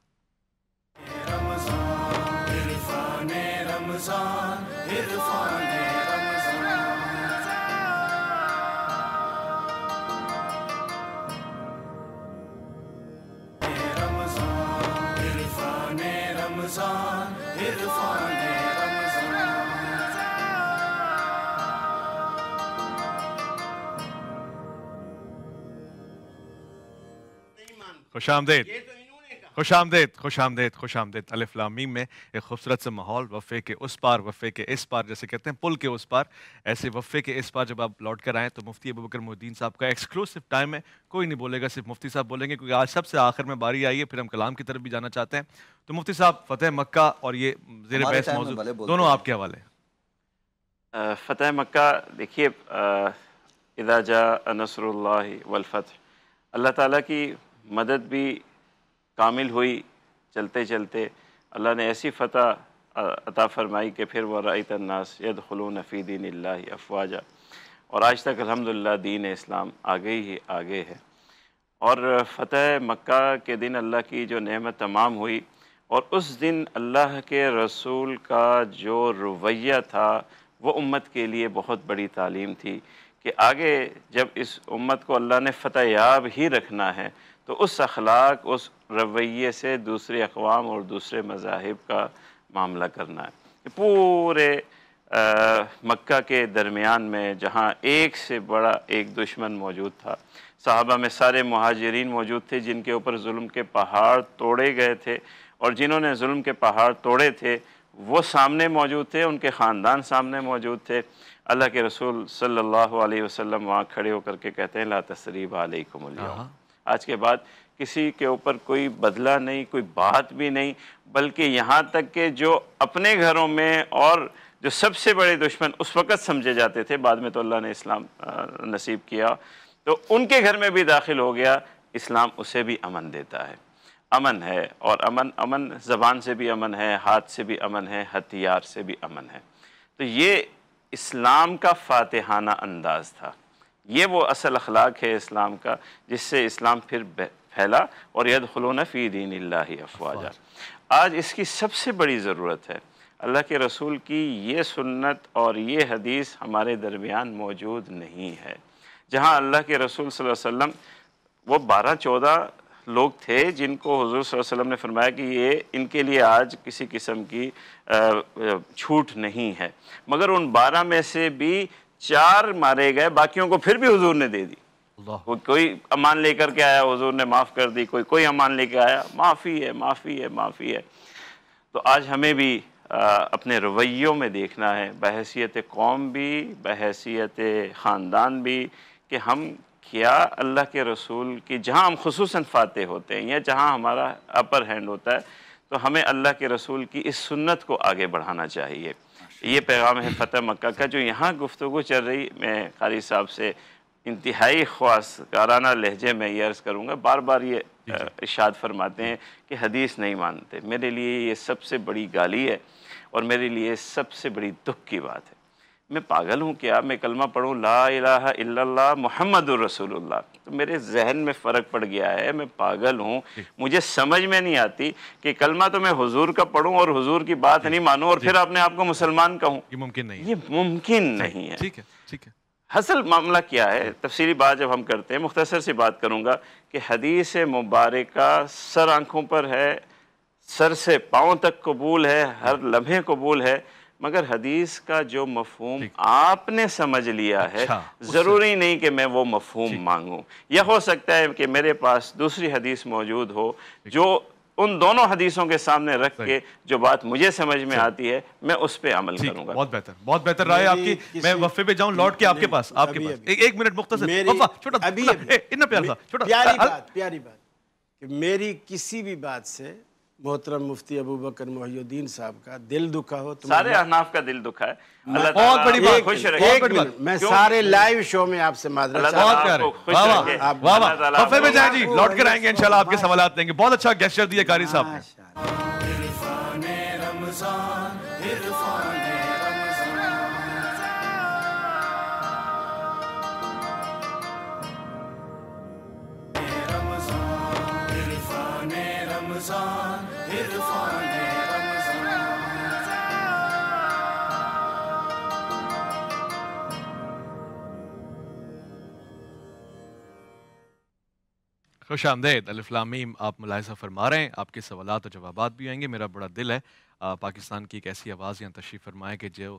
خوش آمدید، خوش آمدید، خوش آمدید، خوش آمدید۔ الف لام میم میں ایک خوبصورت سے ماحول، وفے کے اس پار، وفے کے اس پار، جیسے کہتے ہیں پل کے اس پار، ایسے وفے کے اس پار جب آپ لوٹ کر آئیں تو مفتی ابوبکر محی الدین صاحب کا ایکسکلوسیو ٹائم ہے۔ کوئی نہیں بولے گا، صرف مفتی صاحب بولیں گے، کیونکہ آج سب سے آخر میں باری آئی ہے، پھر ہم کلام کی طرف بھی جانا چاہتے ہیں۔ تو مفتی صاحب، فتح مکہ اور یہ زیر بحث موضوع دونوں آپ کے حوالے ہیں۔ فتح مکہ، دیکھیے اذا جاء نصر اللہ والفتح، اللہ تعالیٰ کی مدد بھی کامل ہوئی چلتے چلتے، اللہ نے ایسی فتح عطا فرمائی کہ پھر وَرَأَيْتَ النَّاسَ يَدْخُلُونَ فِي دِينِ اللَّهِ أَفْوَاجًا، اور آج تک الحمدللہ دین اسلام آگے ہی آگے ہے۔ اور فتح مکہ کے دن اللہ کی جو نعمت تمام ہوئی، اور اس دن اللہ کے رسول کا جو رویہ تھا وہ امت کے لیے بہت بڑی تعلیم تھی کہ آگے جب اس امت کو اللہ نے فتح یاب ہی رکھنا ہے تو اس اخلاق، اس رویے سے دوسرے اقوام اور دوسرے مذاہب کا معاملہ کرنا ہے۔ پورے مکہ کے درمیان میں جہاں ایک سے بڑا ایک دشمن موجود تھا، صحابہ میں سارے مہاجرین موجود تھے جن کے اوپر ظلم کے پہاڑ توڑے گئے تھے، اور جنہوں نے ظلم کے پہاڑ توڑے تھے وہ سامنے موجود تھے، ان کے خاندان سامنے موجود تھے۔ اللہ کے رسول صلی اللہ علیہ وسلم وہاں کھڑے ہو کر کے کہتے ہیں لا تثریب علیکم اليوم، آج کے بعد کسی کے اوپر کوئی بدلہ نہیں، کوئی بات بھی نہیں، بلکہ یہاں تک کہ جو اپنے گھروں میں اور جو سب سے بڑے دشمن اس وقت سمجھے جاتے تھے، بعد میں تو اللہ نے اسلام نصیب کیا، تو ان کے گھر میں بھی داخل ہو گیا، اسلام اسے بھی امن دیتا ہے۔ امن ہے، اور امن زبان سے بھی امن ہے، ہاتھ سے بھی امن ہے، ہتھیار سے بھی امن ہے۔ تو یہ اسلام کا فاتحانہ انداز تھا، یہ وہ اصل اخلاق ہے اسلام کا جس سے اسلام پھر پھیلا، اور یدخلون فی دین اللہ افواجا۔ آج اس کی سب سے بڑی ضرورت ہے، اللہ کے رسول کی یہ سنت اور یہ حدیث ہمارے درمیان موجود نہیں ہے۔ جہاں اللہ کے رسول صلی اللہ علیہ وسلم، وہ 12-14 لوگ تھے جن کو حضور صلی اللہ علیہ وسلم نے فرمایا کہ یہ ان کے لیے آج کسی قسم کی چھوٹ نہیں ہے، مگر ان 12 میں سے بھی 4 مارے گئے، باقیوں کو پھر بھی حضور نے دے دی۔ کوئی امان لے کر کے آیا، حضور نے معاف کر دی، کوئی امان لے کے آیا، معافی ہے، معافی ہے، معافی ہے۔ تو آج ہمیں بھی اپنے رویوں میں دیکھنا ہے، بحیثیت قوم بھی، بحیثیت خاندان بھی، کہ ہم کیا اللہ کے رسول کی، جہاں ہم خصوصاً فاتح ہوتے ہیں یا جہاں ہمارا اپر ہینڈ ہوتا ہے، تو ہمیں اللہ کے رسول کی اس سنت کو آگے بڑھانا چاہیے۔ یہ پیغام ہے فتح مکہ کا۔ جو یہاں گفتگو چل رہی، میں قاری صاحب سے انتہائی خواستگارانہ لہجے میں یہ عرض کروں گا، بار بار یہ ارشاد فرماتے ہیں کہ حدیث نہیں مانتے۔ میرے لیے یہ سب سے بڑی گالی ہے، اور میرے لیے سب سے بڑی دکھ کی بات ہے۔ میں پاگل ہوں کیا میں کلمہ پڑھوں لا الہ الا اللہ محمد الرسول اللہ؟ تو میرے ذہن میں فرق پڑ گیا ہے، میں پاگل ہوں، مجھے سمجھ میں نہیں آتی کہ کلمہ تو میں حضور کا پڑھوں اور حضور کی بات نہیں مانوں اور پھر اپنے آپ کو مسلمان کہوں۔ یہ ممکن نہیں ہے، یہ ممکن نہیں ہے۔ ٹھیک ہے، ٹھیک ہے۔ حاصل معاملہ کیا ہے، تفصیلی بات جب ہم کرتے ہیں، مختصر سی بات کروں گا کہ حدیث مبارکہ سر آنکھوں پر ہے، سر سے پاؤں تک قبول ہے، ہر لمحے قبول ہے، مگر حدیث کا جو مفہوم آپ نے سمجھ لیا ہے ضروری نہیں کہ میں وہ مفہوم مانگوں، یا ہو سکتا ہے کہ میرے پاس دوسری حدیث موجود ہو جو ان دونوں حدیثوں کے سامنے رکھ کے جو بات مجھے سمجھ میں آتی ہے میں اس پہ عمل کروں گا۔ بہت بہتر رائے آپ کی۔ میں وقفے پہ جاؤں لوٹ کے آپ کے پاس، ایک منٹ مختصر، پیاری بات کہ میری کسی بھی بات سے محترم مفتی ابو بکر محی الدین صاحب کا دل دکھا ہو، سارے احناف کا دل دکھا ہے، اللہ بہت بڑی بات، خوش ایک منٹ میں سارے لائیو شو میں آپ سے معذرت چاہتا ہوں، وقفے میں جائیں جی، لوٹ کر آئیں گے انشاءاللہ، آپ کے سوالات لیں گے۔ بہت اچھا گیسچر دیا قاری صاحب نے۔ عرفان رمضان، عرفان رمضان، عرفان خوش آمدید، الف لام میم آپ ملاحظہ فرما رہے ہیں، آپ کے سوالات اور جوابات بھی آئیں گے۔ میرا بڑا دل ہے پاکستان کی ایک ایسی آواز یہاں تشریف فرمائے کہ جو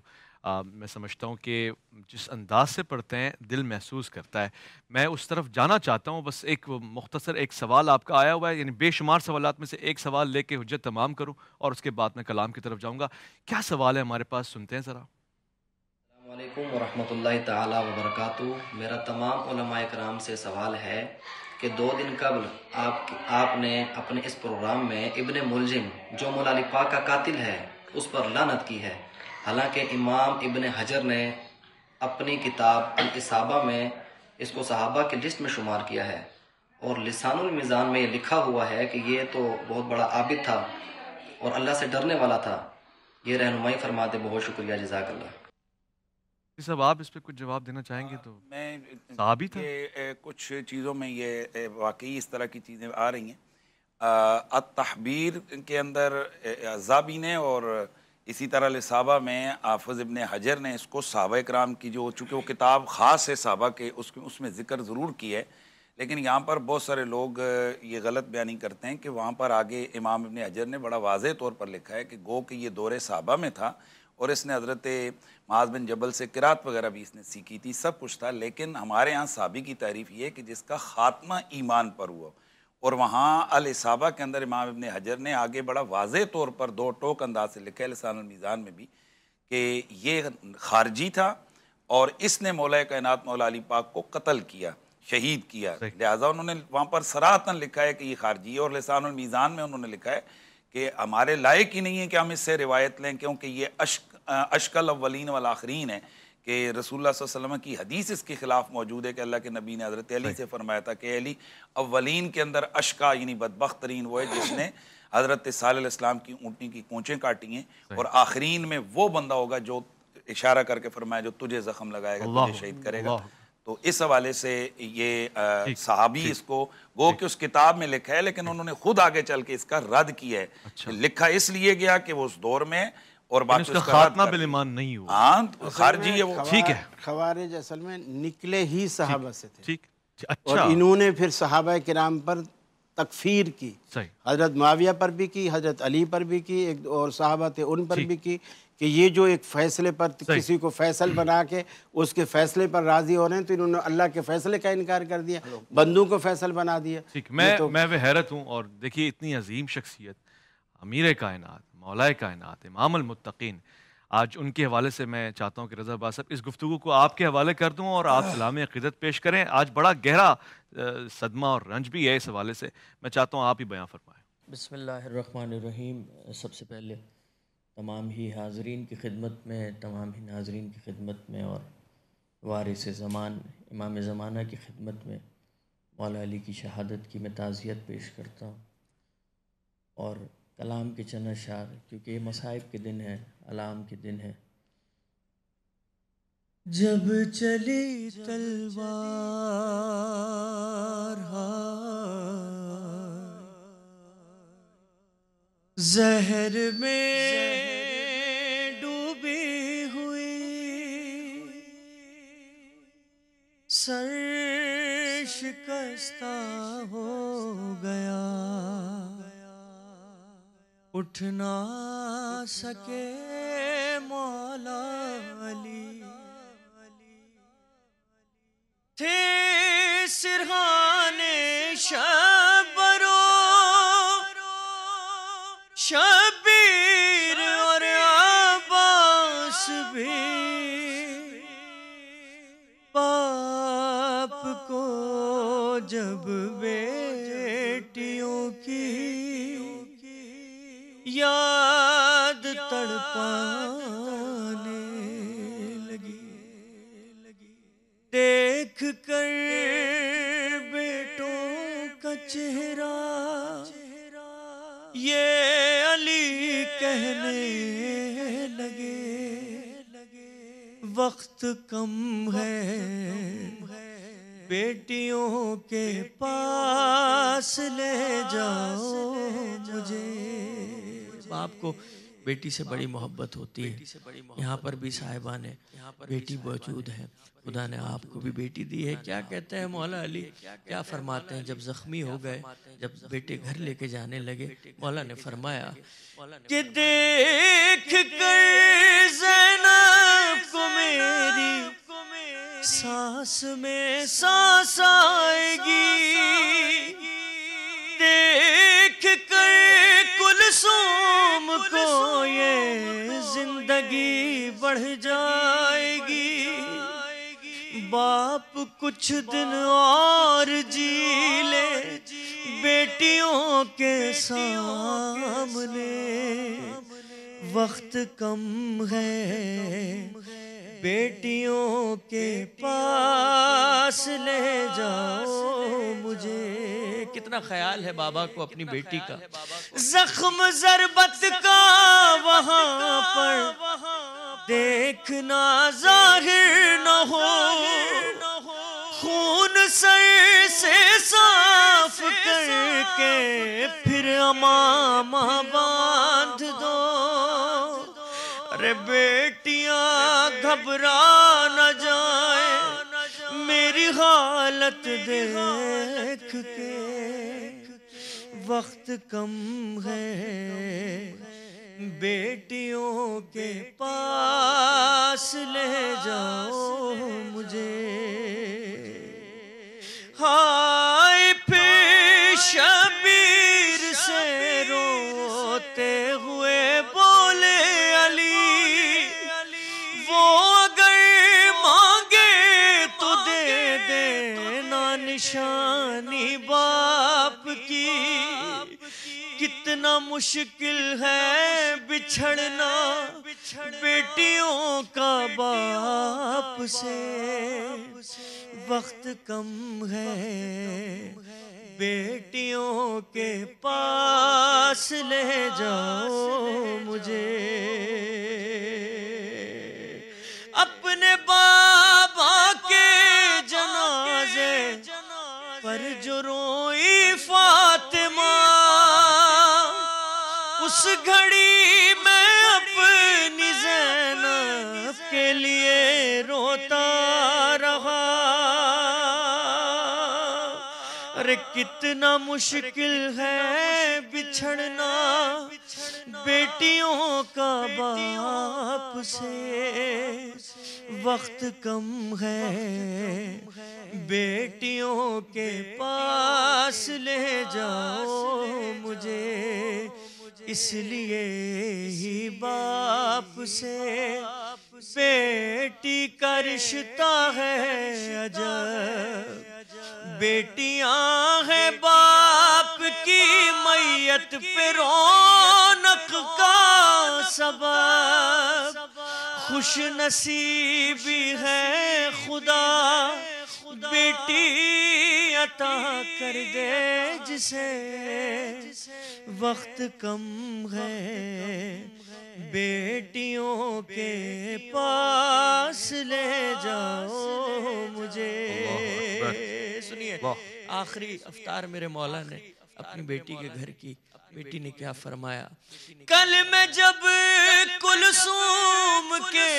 میں سمجھتا ہوں کہ جس انداز سے پڑھتے ہیں دل محسوس کرتا ہے۔ میں اس طرف جانا چاہتا ہوں، بس ایک مختصر ایک سوال آپ کا آیا ہوا ہے، یعنی بے شمار سوالات میں سے ایک سوال لے کے حجت تمام کروں اور اس کے بعد میں کلام کی طرف جاؤں گا۔ کیا سوال ہے ہمارے پاس، سنتے ہیں ذرا۔ السلام علیکم ورحمۃ اللہ تعالیٰ وبرکاتہ۔ میرا تمام علماء کرام سے سوال ہے کہ 2 دن قبل آپ نے اپنے اس پروگرام میں ابن ملجم جو مولا علی پاک کا قاتل ہے اس پر لعنت کی ہے، حالانکہ امام ابن حجر نے اپنی کتاب الاصابہ میں اس کو صحابہ کی لسٹ میں شمار کیا ہے، اور لسان المیزان میں یہ لکھا ہوا ہے کہ یہ تو بہت بڑا عابد تھا اور اللہ سے ڈرنے والا تھا۔ یہ رہنمائی فرما دے، بہت شکریہ، جزاک اللہ۔ صاحب آپ اس پہ کچھ جواب دینا چاہیں گے؟ تو میں صحابی تھا، کچھ چیزوں میں یہ واقعی اس طرح کی چیزیں آ رہی ہیں۔ التحبیر کے اندر زابی نے اور اسی طرح الاصابہ میں حافظ ابن حجر نے اس کو صحابہ کرام کی جو چونکہ وہ کتاب خاص ہے صحابہ کے، اس میں ذکر ضرور کی ہے، لیکن یہاں پر بہت سارے لوگ یہ غلط بیانی کرتے ہیں کہ وہاں پر آگے امام ابن حجر نے بڑا واضح طور پر لکھا ہے کہ گو کہ یہ دور صحابہ میں تھا اور اس نے حضرت معاذ بن جبل سے قرات وغیرہ بھی اس نے سیکھی تھی، سب کچھ تھا، لیکن ہمارے ہاں صحابی کی تعریف یہ ہے کہ جس کا خاتمہ ایمان پر ہوا، اور وہاں الاصابہ کے اندر امام ابن حجر نے آگے بڑا واضح طور پر 2 ٹوک انداز سے لکھا ہے لسان المیزان میں بھی کہ یہ خارجی تھا اور اس نے مولا کائنات مولا علی پاک کو قتل کیا، شہید کیا، لہٰذا انہوں نے وہاں پر صراحتاً لکھا ہے کہ یہ خارجی ہے، اور لسان المیزان میں انہوں نے لکھا ہے کہ ہمارے لائق ہی نہیں ہے کہ ہم اس سے روایت لیں، کیونکہ یہ اشک الاولین والآخرین ہے، کہ رسول اللہ صلی اللہ علیہ وسلم کی حدیث اس کے خلاف موجود ہے کہ اللہ کے نبی نے حضرت علی سے فرمایا تھا کہ علی اولین کے اندر اشکا یعنی بدبخت ترین وہ ہے جس نے حضرت صالح علیہ السلام کی اونٹنی کی کونچیں کاٹی ہیں، اور آخرین میں وہ بندہ ہوگا جو اشارہ کر کے فرمایا جو تجھے زخم لگائے گا، تجھے شہید کرے گا۔ تو اس حوالے سے یہ صحابی اس کو گو کہ اس کتاب میں لکھا ہے، لیکن انہوں نے خود آگے چل کے اس کا رد کیا ہے، لکھا اس لیے گیا کہ وہ اس دور میں اور باقی اس کا خاتمہ بالایمان نہیں ہوا، ہاں خارجی ہے وہ، ٹھیک ہے۔ خوارج اصل میں نکلے ہی صحابہ سے تھے، ٹھیک، اور انہوں نے پھر صحابہ کرام پر تکفیر کی، حضرت معاویہ پر بھی کی، حضرت علی پر بھی کی، ایک اور صحابہ تھے ان پر بھی کی، کہ یہ جو ایک فیصلے پر کسی کو فیصل بنا کے اس کے فیصلے پر راضی ہو رہے ہیں، تو انہوں نے اللہ کے فیصلے کا انکار کر دیا، بندوں کو فیصل بنا دیا۔ میں حیرت ہوں، اور دیکھیے اتنی عظیم شخصیت، امیر کائنات، مولا کائنات، امام المتقین، آج ان کے حوالے سے میں چاہتا ہوں کہ رضا عباس صاحب اس گفتگو کو آپ کے حوالے کر دوں اور آپ سلام عقیدت پیش کریں۔ آج بڑا گہرا صدمہ اور رنج بھی ہے اس حوالے سے، میں چاہتا ہوں آپ ہی بیان فرمائیں۔ بسم اللہ الرحمن الرحیم۔ سب سے پہلے تمام ہی حاضرین کی خدمت میں، تمام ہی ناظرین کی خدمت میں، اور وارث زمان امام زمانہ کی خدمت میں مولا علی کی شہادت کی میں تعزیت پیش کرتا ہوں، اور کلام کے چند اشعار، کیونکہ یہ مصائب کے دن ہے، علام کے دن ہے۔ جب چلی تلوار زہر میں ڈوبی ہوئی، سر شکستہ ہو گیا، اٹھ نہ سکے مولا علی، تھے سرحان شبرو شبیر اور عباس بھی، باپ کو جب بیٹیوں کی یاد تڑپانے لگی، دیکھ کر بیٹوں کا چہرہ یہ علی کہنے لگے، وقت کم ہے بیٹیوں کے پاس لے جاؤ مجھے۔ باپ کو بیٹی سے بڑی محبت ہوتی ہے، یہاں پر بھی صاحبان بیٹی موجود ہے، خدا نے آپ کو بھی بیٹی دی ہے۔ کیا کہتے ہیں مولا علی، کیا فرماتے ہیں؟ جب زخمی ہو گئے، جب بیٹے گھر لے کے جانے لگے، مولا نے فرمایا کہ دیکھ کر زینب کو میری سانس میں سانس آئے گی، دیکھ کر کلثوم کو یہ زندگی بڑھ جائے گی، باپ کچھ دن اور جی لے بیٹیوں کے سامنے، وقت کم ہے بیٹیوں کے پاس لے جاؤ مجھے۔ کتنا خیال ہے بابا کو اپنی بیٹی کا، زخم ضربت کا وہاں پر دیکھنا ظاہر نہ ہو، خون سر سے صاف کر کے پھر امامہ باندھ دو، ارے بیٹیاں گھبرا نہ جائیں میری حالت دیکھ کے، وقت کم ہے بیٹیوں کے پاس لے جاؤ مجھے۔ ہائے پھر شبیر سے روتے ہوئے بولے علی، وہ اگر مانگے تو دے دینا نشانی باپ کی، کتنا مشکل ہے بچھڑنا بیٹیوں کا باپ سے، وقت کم ہے بیٹیوں کے پاس لے جاؤ مجھے۔ اپنے بابا کے جنازے پر جو روئی فاطمہ، اس گھڑی میں اپنی زینب کے لیے روتا رہا، ارے کتنا مشکل ہے بچھڑنا بیٹیوں کا باپ سے، وقت کم ہے بیٹیوں کے پاس لے جاؤ مجھے، اس لیے ہی باپ سے بیٹی کا رشتہ ہے عجب، بیٹیاں ہیں باپ کی میت پہ رونق کا سبب، خوش نصیبی ہے خدا بیٹی عطا کر دے جسے، وقت کم ہے بیٹیوں کے پاس لے جاؤ مجھے۔ سنیے آخری افطار میرے مولا نے اپنی بیٹی کے گھر کی بیٹی نے کیا فرمایا؟ کل میں جب کلثوم کے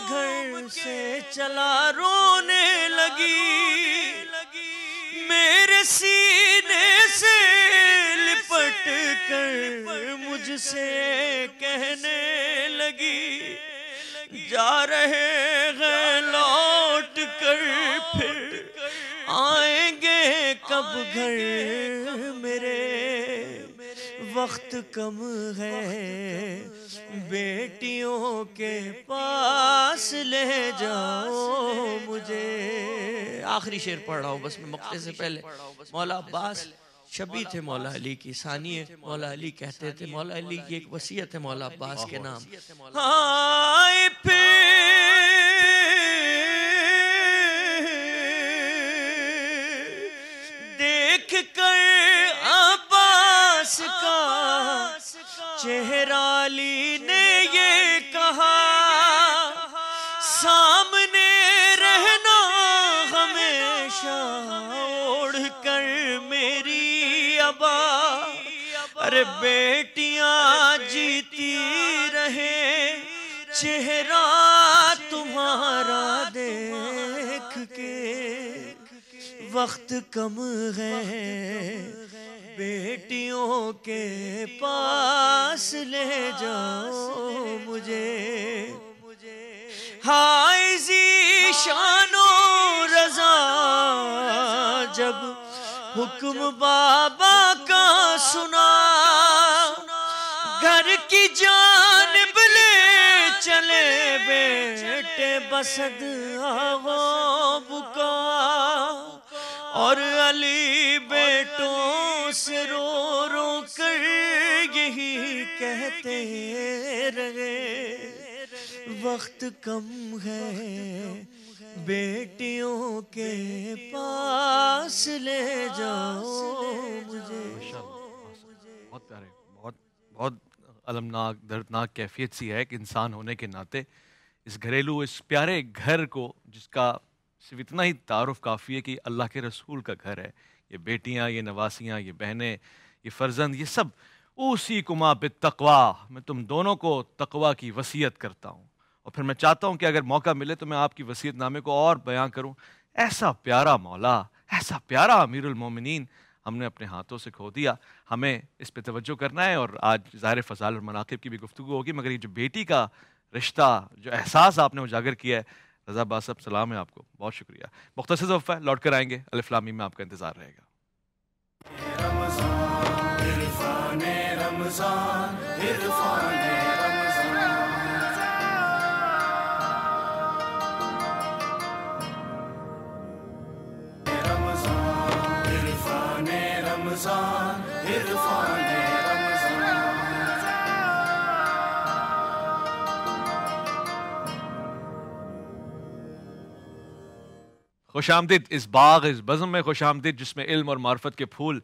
گھر سے چلا رونے لگی، میرے سینے سے لپٹ کر مجھ سے کہنے لگی، جا رہے ہیں لوٹ کر پھر آئیں گے کب گھر میرے، وقت کم ہے بیٹیوں کے پاس لے جاؤ مجھے۔ آخری شعر پڑھ رہا ہوں بس میں مقطع سے پہلے۔ مولا عباس شبی تھے مولا علی کی، ثانی مولا علی کہتے تھے، مولا علی کی ایک وصیت ہے مولا عباس کے نام۔ ہائے دیکھ کر عباس کا چہرہ علی نے یہ کہا، سامنے رہنا ہمیشہ اوڑھ کر میری ابا، ارے بیٹیاں جیتی رہے چہرہ تمہارا دیکھ کے، وقت کم ہے بیٹیوں کے پاس لے جاؤ مجھے۔ ہائے ذی شان و رضا جب حکم بابا کا سنا، گھر کی جانب لے چلے بیٹے بسد آغا بکا، اور علی بیٹوں سے رو رو کر یہی کہتے رہے، وقت کم ہے بیٹیوں کے پاس لے جاؤ مجھے۔ بہت پیارے، بہت المناک دردناک کیفیت سی ہے کہ انسان ہونے کے ناطے اس گھریلو، اس پیارے گھر کو، جس کا صرف اتنا ہی تعارف کافی ہے کہ اللہ کے رسول کا گھر ہے، یہ بیٹیاں، یہ نواسیاں، یہ بہنیں، یہ فرزند، یہ سب اوصیکما بالتقویٰ، میں تم دونوں کو تقویٰ کی وصیت کرتا ہوں۔ اور پھر میں چاہتا ہوں کہ اگر موقع ملے تو میں آپ کی وصیت نامے کو اور بیان کروں۔ ایسا پیارا مولا، ایسا پیارا امیر المومنین ہم نے اپنے ہاتھوں سے کھو دیا، ہمیں اس پہ توجہ کرنا ہے۔ اور آج ظاہر فضائل اور مناقب کی بھی گفتگو ہوگی، مگر یہ جو بیٹی کا رشتہ، جو احساس آپ نے اجاگر کیا ہے، رضا عباس صاحب سلام ہے آپ کو، بہت شکریہ۔ مختصر وقفہ ہے، لوٹ کر آئیں گے، الف لام میم میں آپ کا انتظار رہے گا۔ عرفان رمضان، عرفان رمضان، عرفان خوش آمدید اس باغ، اس بزم میں خوش آمدید جس میں علم اور معرفت کے پھول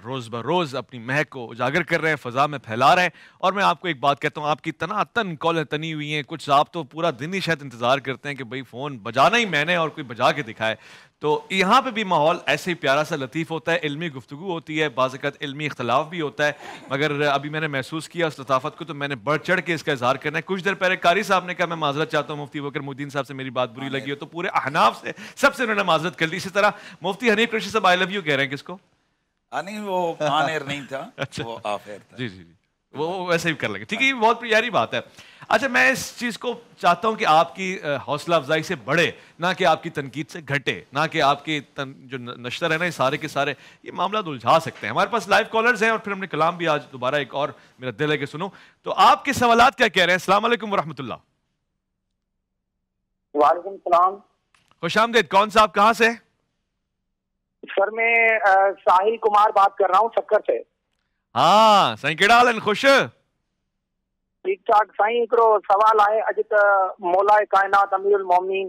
روز بروز اپنی مہک کو اجاگر کر رہے ہیں، فضا میں پھیلا رہے ہیں۔ اور میں آپ کو ایک بات کہتا ہوں، آپ کی تناتن کالیں تنی ہوئی ہیں، کچھ آپ تو پورا دن ہی شاید انتظار کرتے ہیں کہ بھئی فون بجانا ہی میں نے اور کوئی بجا کے دکھائے۔ تو یہاں پہ بھی ماحول ایسے ہی پیارا سا لطیف ہوتا ہے، علمی گفتگو ہوتی ہے، بعض اوقات علمی اختلاف بھی ہوتا ہے، مگر ابھی میں نے محسوس کیا اس لطافت کو، تو میں نے بڑھ چڑھ کے اس کا اظہار کرنا ہے۔ کچھ دیر پہلے قاری صاحب نے کہا میں معذرت چاہتا ہوں مفتی بکر محی الدین صاحب سے میری بات بری لگی ہو، تو پورے احناف سے سب سے انہوں نے معذرت کر لی۔ اسی طرح مفتی حنیف قریشی صاحب آئی لو یو کہہ رہے ہیں کس کو؟ نہیں، وہ آن ایئر نہیں تھا، وہ آف ایئر تھا۔ جی جی جی، وہ ویسے ہی کر لیں گے، ٹھیک ہے، یہ بہت پیاری بات ہے۔ اچھا، میں اس چیز کو چاہتا ہوں کہ آپ کی حوصلہ افزائی سے بڑھے، نہ کہ آپ کی تنقید سے گھٹے، نہ کہ آپ کے جو نشتر ہے نا، یہ سارے کے سارے یہ معاملات الجھا سکتے ہیں۔ ہمارے پاس لائیو کالرز ہیں اور پھر ہم نے کلام بھی آج دوبارہ ایک اور میرا دل ہے کہ سنوں، تو آپ کے سوالات کیا کہہ رہے ہیں؟ السلام علیکم ورحمۃ اللہ۔ وعلیکم السلام، خوش آمدید، کون صاحب کہاں سے؟ سر میں ساحل کمار بات کر رہا ہوں چکر سے۔ ہاں سائیں کیڑا حال ہے؟ خوش ٹھیک ٹھاک سائیں، ایکڑو سوال ہے، اج مولا کائنات امیر المومنین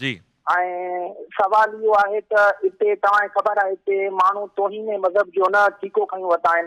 جی سوال یہ ہے کہ اتنے تمہیں خبر ہے اتنے مانو توہین مذہب جو نا ٹھیکو کھيون وتا آهن،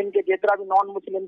ان کے جترا بھی نان مسلم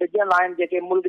ڊجل آهن جيڪي ملڪ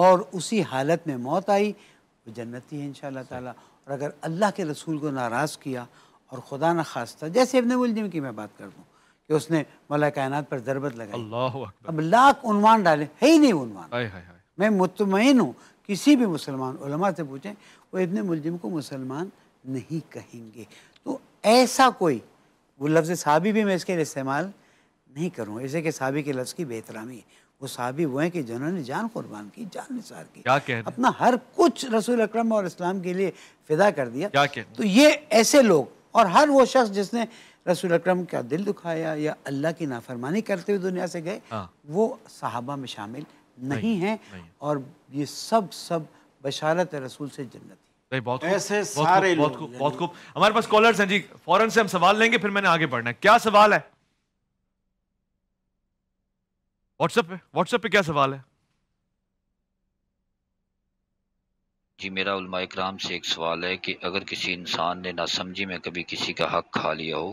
اور اسی حالت میں موت آئی وہ جنتی ہے انشاءاللہ تعالیٰ. اور اگر اللہ کے رسول کو ناراض کیا اور خدا نہ خواستہ جیسے ابن ملجم کی میں بات کر دوں کہ اس نے مولا کائنات پر ضربت لگائی, اللہ اکبر, اب لاکھ عنوان ڈالے ہے ہی نہیں عنوان. میں مطمئن ہوں کسی بھی مسلمان علماء سے پوچھیں وہ ابن ملجم کو مسلمان نہیں کہیں گے. تو ایسا کوئی, وہ لفظ صحابی بھی میں اس کے لیے استعمال نہیں کروں اسے کہ صحابی کے لفظ کی بے احترامی ہے. وہ صحابی وہ ہیں کہ جنہوں نے جان قربان کی, جان نثار کی, اپنا ہر کچھ رسول اکرم اور اسلام کے لیے فدا کر دیا. تو یہ ایسے لوگ اور ہر وہ شخص جس نے رسول اکرم کا دل دکھایا یا اللہ کی نافرمانی کرتے ہوئے دنیا سے گئے وہ صحابہ میں شامل نہیں ہیں. اور یہ سب بشارت رسول سے جنت. ایسے سارے لوگ بہت خوب. ہمارے پاس کالرز ہیں جی, فوراً سے ہم سوال لیں گے پھر میں نے آگے بڑھنا ہے. کیا سوال ہے واٹس ایپ پہ کیا سوال ہے؟ جی میرا علماء اکرام سے ایک سوال ہے کہ اگر کسی انسان نے ناسمجھی میں کبھی کسی کا حق کھا لیا ہو,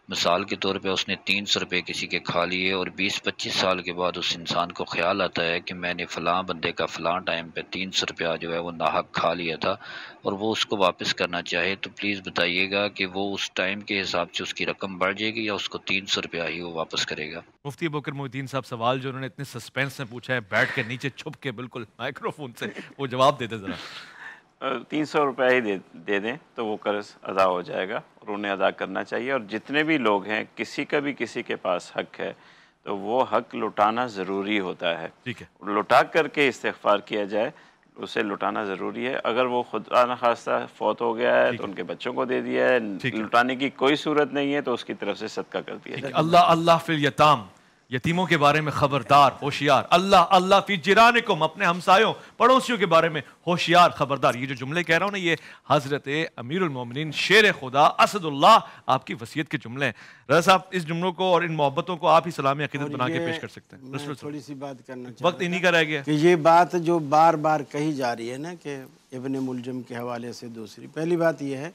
مثال کے طور پہ اس نے 300 روپے کسی کے کھا لیے اور 20-25 سال کے بعد اس انسان کو خیال آتا ہے کہ میں نے فلاں بندے کا فلاں ٹائم پہ 300 روپیہ جو ہے وہ ناحق کھا لیا تھا اور وہ اس کو واپس کرنا چاہے, تو پلیز بتائیے گا کہ وہ اس ٹائم کے حساب سے اس کی رقم بڑھ جائے گی یا اس کو 300 روپیہ ہی وہ واپس کرے گا؟ مفتی ابوبکر محی الدین صاحب سوال جو انہوں نے اتنے سسپینس میں پوچھا ہے, بیٹھ کے نیچے چھپ کے بالکل مائکرو فون سے, وہ جواب دے دیں ذرا. 300 روپے ہی دے دیں تو وہ قرض ادا ہو جائے گا اور انہیں ادا کرنا چاہیے. اور جتنے بھی لوگ ہیں کسی کا بھی کسی کے پاس حق ہے تو وہ حق لوٹانا ضروری ہوتا ہے. ٹھیک ہے, لوٹا کر کے استغفار کیا جائے, اسے لوٹانا ضروری ہے. اگر وہ خدا نخواستہ فوت ہو گیا ہے تو ان کے بچوں کو دے دیا ہے, لوٹانے کی کوئی صورت نہیں ہے تو اس کی طرف سے صدقہ کر دیا جائے. اللہ فی الیتام, یتیموں کے بارے میں خبردار ہوشیار. اللہ فی جیرانکم, اپنے ہمسایوں پڑوسیوں کے بارے میں ہوشیار خبردار. یہ جو جملے کہہ رہا ہوں نا, یہ حضرت امیر المومنین شیر خدا اسد اللہ آپ کی وصیت کے جملے ہیں. رضا صاحب اس جملوں کو اور ان محبتوں کو آپ ہی سلامی عقیدت بنا کے پیش کر سکتے ہیں. میں تھوڑی سی بات کرنا چاہتا وقت انہی کا رہ گیا کہ یہ بات جو بار بار کہی جا رہی ہے نا کہ ابن ملجم کے حوالے سے, دوسری پہلی بات یہ ہے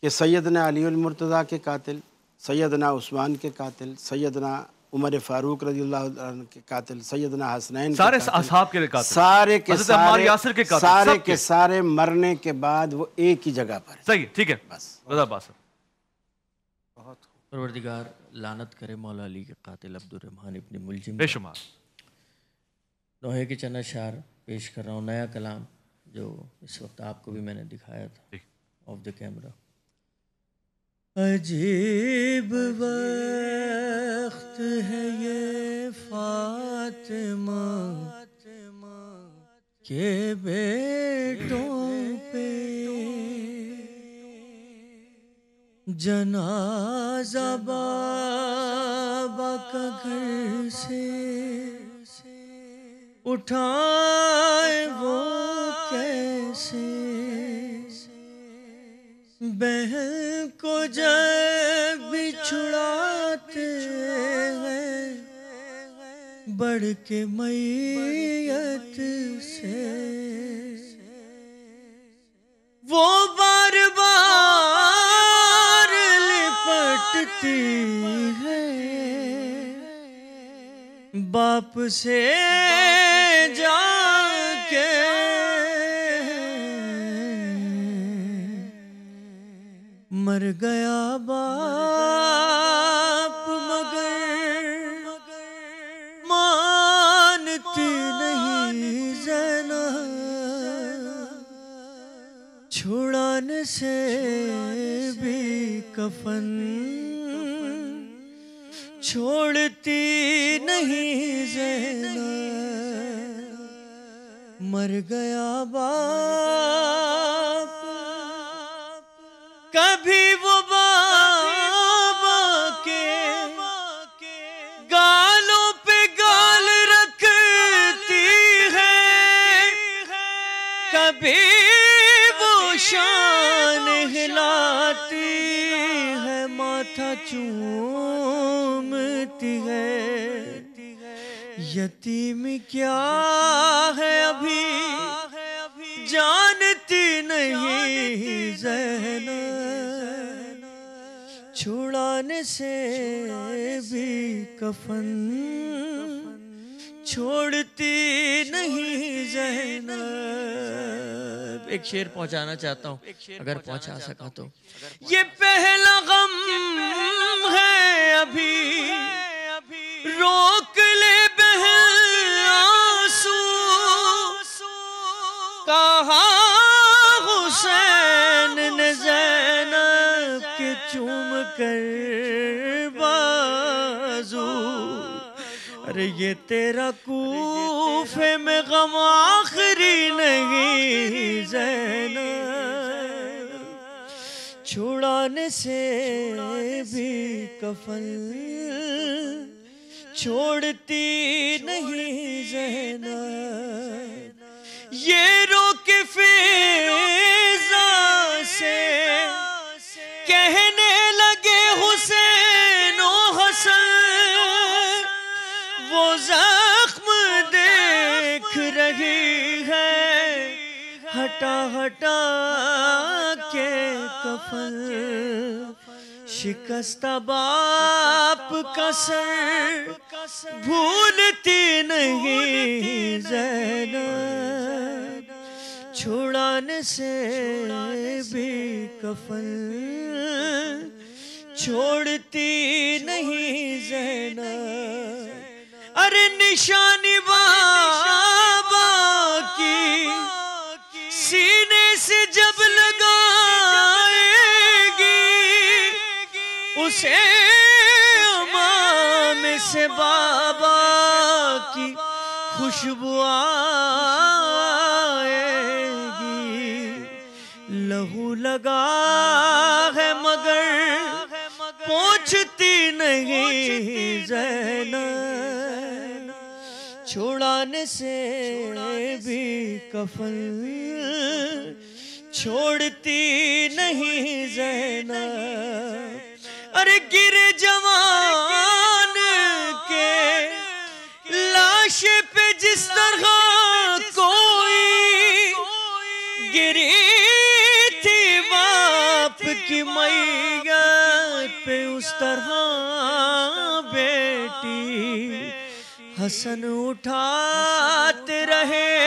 کہ سیدنا علی المرتضیٰ کے قاتل, سیدنا عثمان کے قاتل, سیدنا عمر فاروق رضی اللہ عنہ کے قاتل, سیدنا حسنین سارے اصحاب کے قاتل, سارے کے سارے مرنے کے بعد وہ ایک ہی جگہ پر. صحیح, ٹھیک ہے, بس. رضا عباس پروردگار لعنت کرے مولا علی کے قاتل عبد الرحمن ابن ملجم. بے شمار نوحے کے چند اشعار پیش کر رہا ہوں, نیا کلام جو اس وقت آپ کو بھی میں نے دکھایا تھا آف دا کیمرہ. عجیب وقت ہے یہ فاطمہ کے بیٹوں پہ جنازہ بابا کا گھر سے اٹھائے وہ کیسے, بہن کو جب بھی چھڑاتے ہیں بڑھ کے میت سے, وہ بار بار لپٹتی ہے باپ سے جا کے, مر گیا باپ مگر مانتی نہیں زینب, چھڑانے سے بھی کفن چھوڑتی نہیں زینب, مر گیا باپ. کبھی وہ بابا کے گالوں پہ گال رکھتی ہے, کبھی وہ شان ہلاتی ہے, ماتھا چومتی ہے. یتیم کیا ہے ابھی جانتی نہیں زینب, چھڑانے سے بھی کفن چھوڑتی نہیں زینب. ایک شعر پہنچانا چاہتا ہوں اگر پہنچا سکا تو. یہ پہلا غم ہے ابھی روک لے بہن آنسو. کہا حسین نے زینب کے چوم کر بازو. ارے یہ تیرا کوفے میں غم آخری نہیں زینب. چھڑانے سے بھی کفن چھوڑتی نہیں زینب. یہ رو کے فیضا سے کہنے لگے حسین و حسن. وہ زخم دیکھ رہی ہے ہٹا ہٹا کے کفن. شکستہ باپ کا سر بھولتی نہیں زینب. چھڑانے سے بھی کفن چھوڑتی نہیں زینب. ارے نشانی بابا کی سینے سے جب لگائے گی اسے امام سے بابا کی خوشبو آئے گی. لہو لگا ہے مگر پہنچتی نہیں زینب. چھڑانے سے بھی کفن چھوڑتی نہیں زینب. ارے گرے جوان کے لاش پہ جس طرح کوئی گری تھی باپ کی میت پہ اس طرح بیٹی. حسن اٹھاتے رہے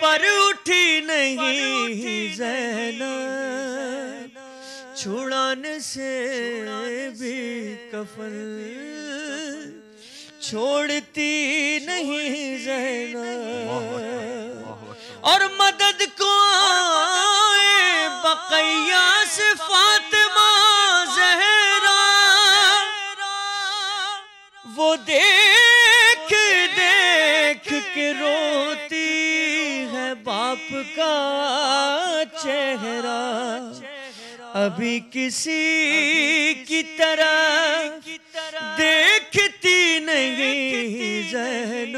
پر اٹھی نہیں زینب. چھڑانے سے بھی کفن چھوڑتی نہیں زینب. اور مدد کو آئے بقیہ سے فاطمہ زہرا. وہ دیکھ دیکھ کے روتی ہے باپ کا چہرہ. ابھی کسی کی طرح دیکھتی نہیں زینب.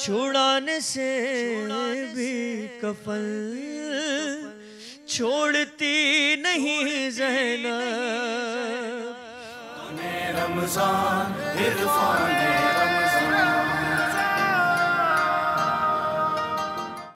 چھڑانے سے بھی کفن چھوڑتی نہیں زینب. رمضان عرفان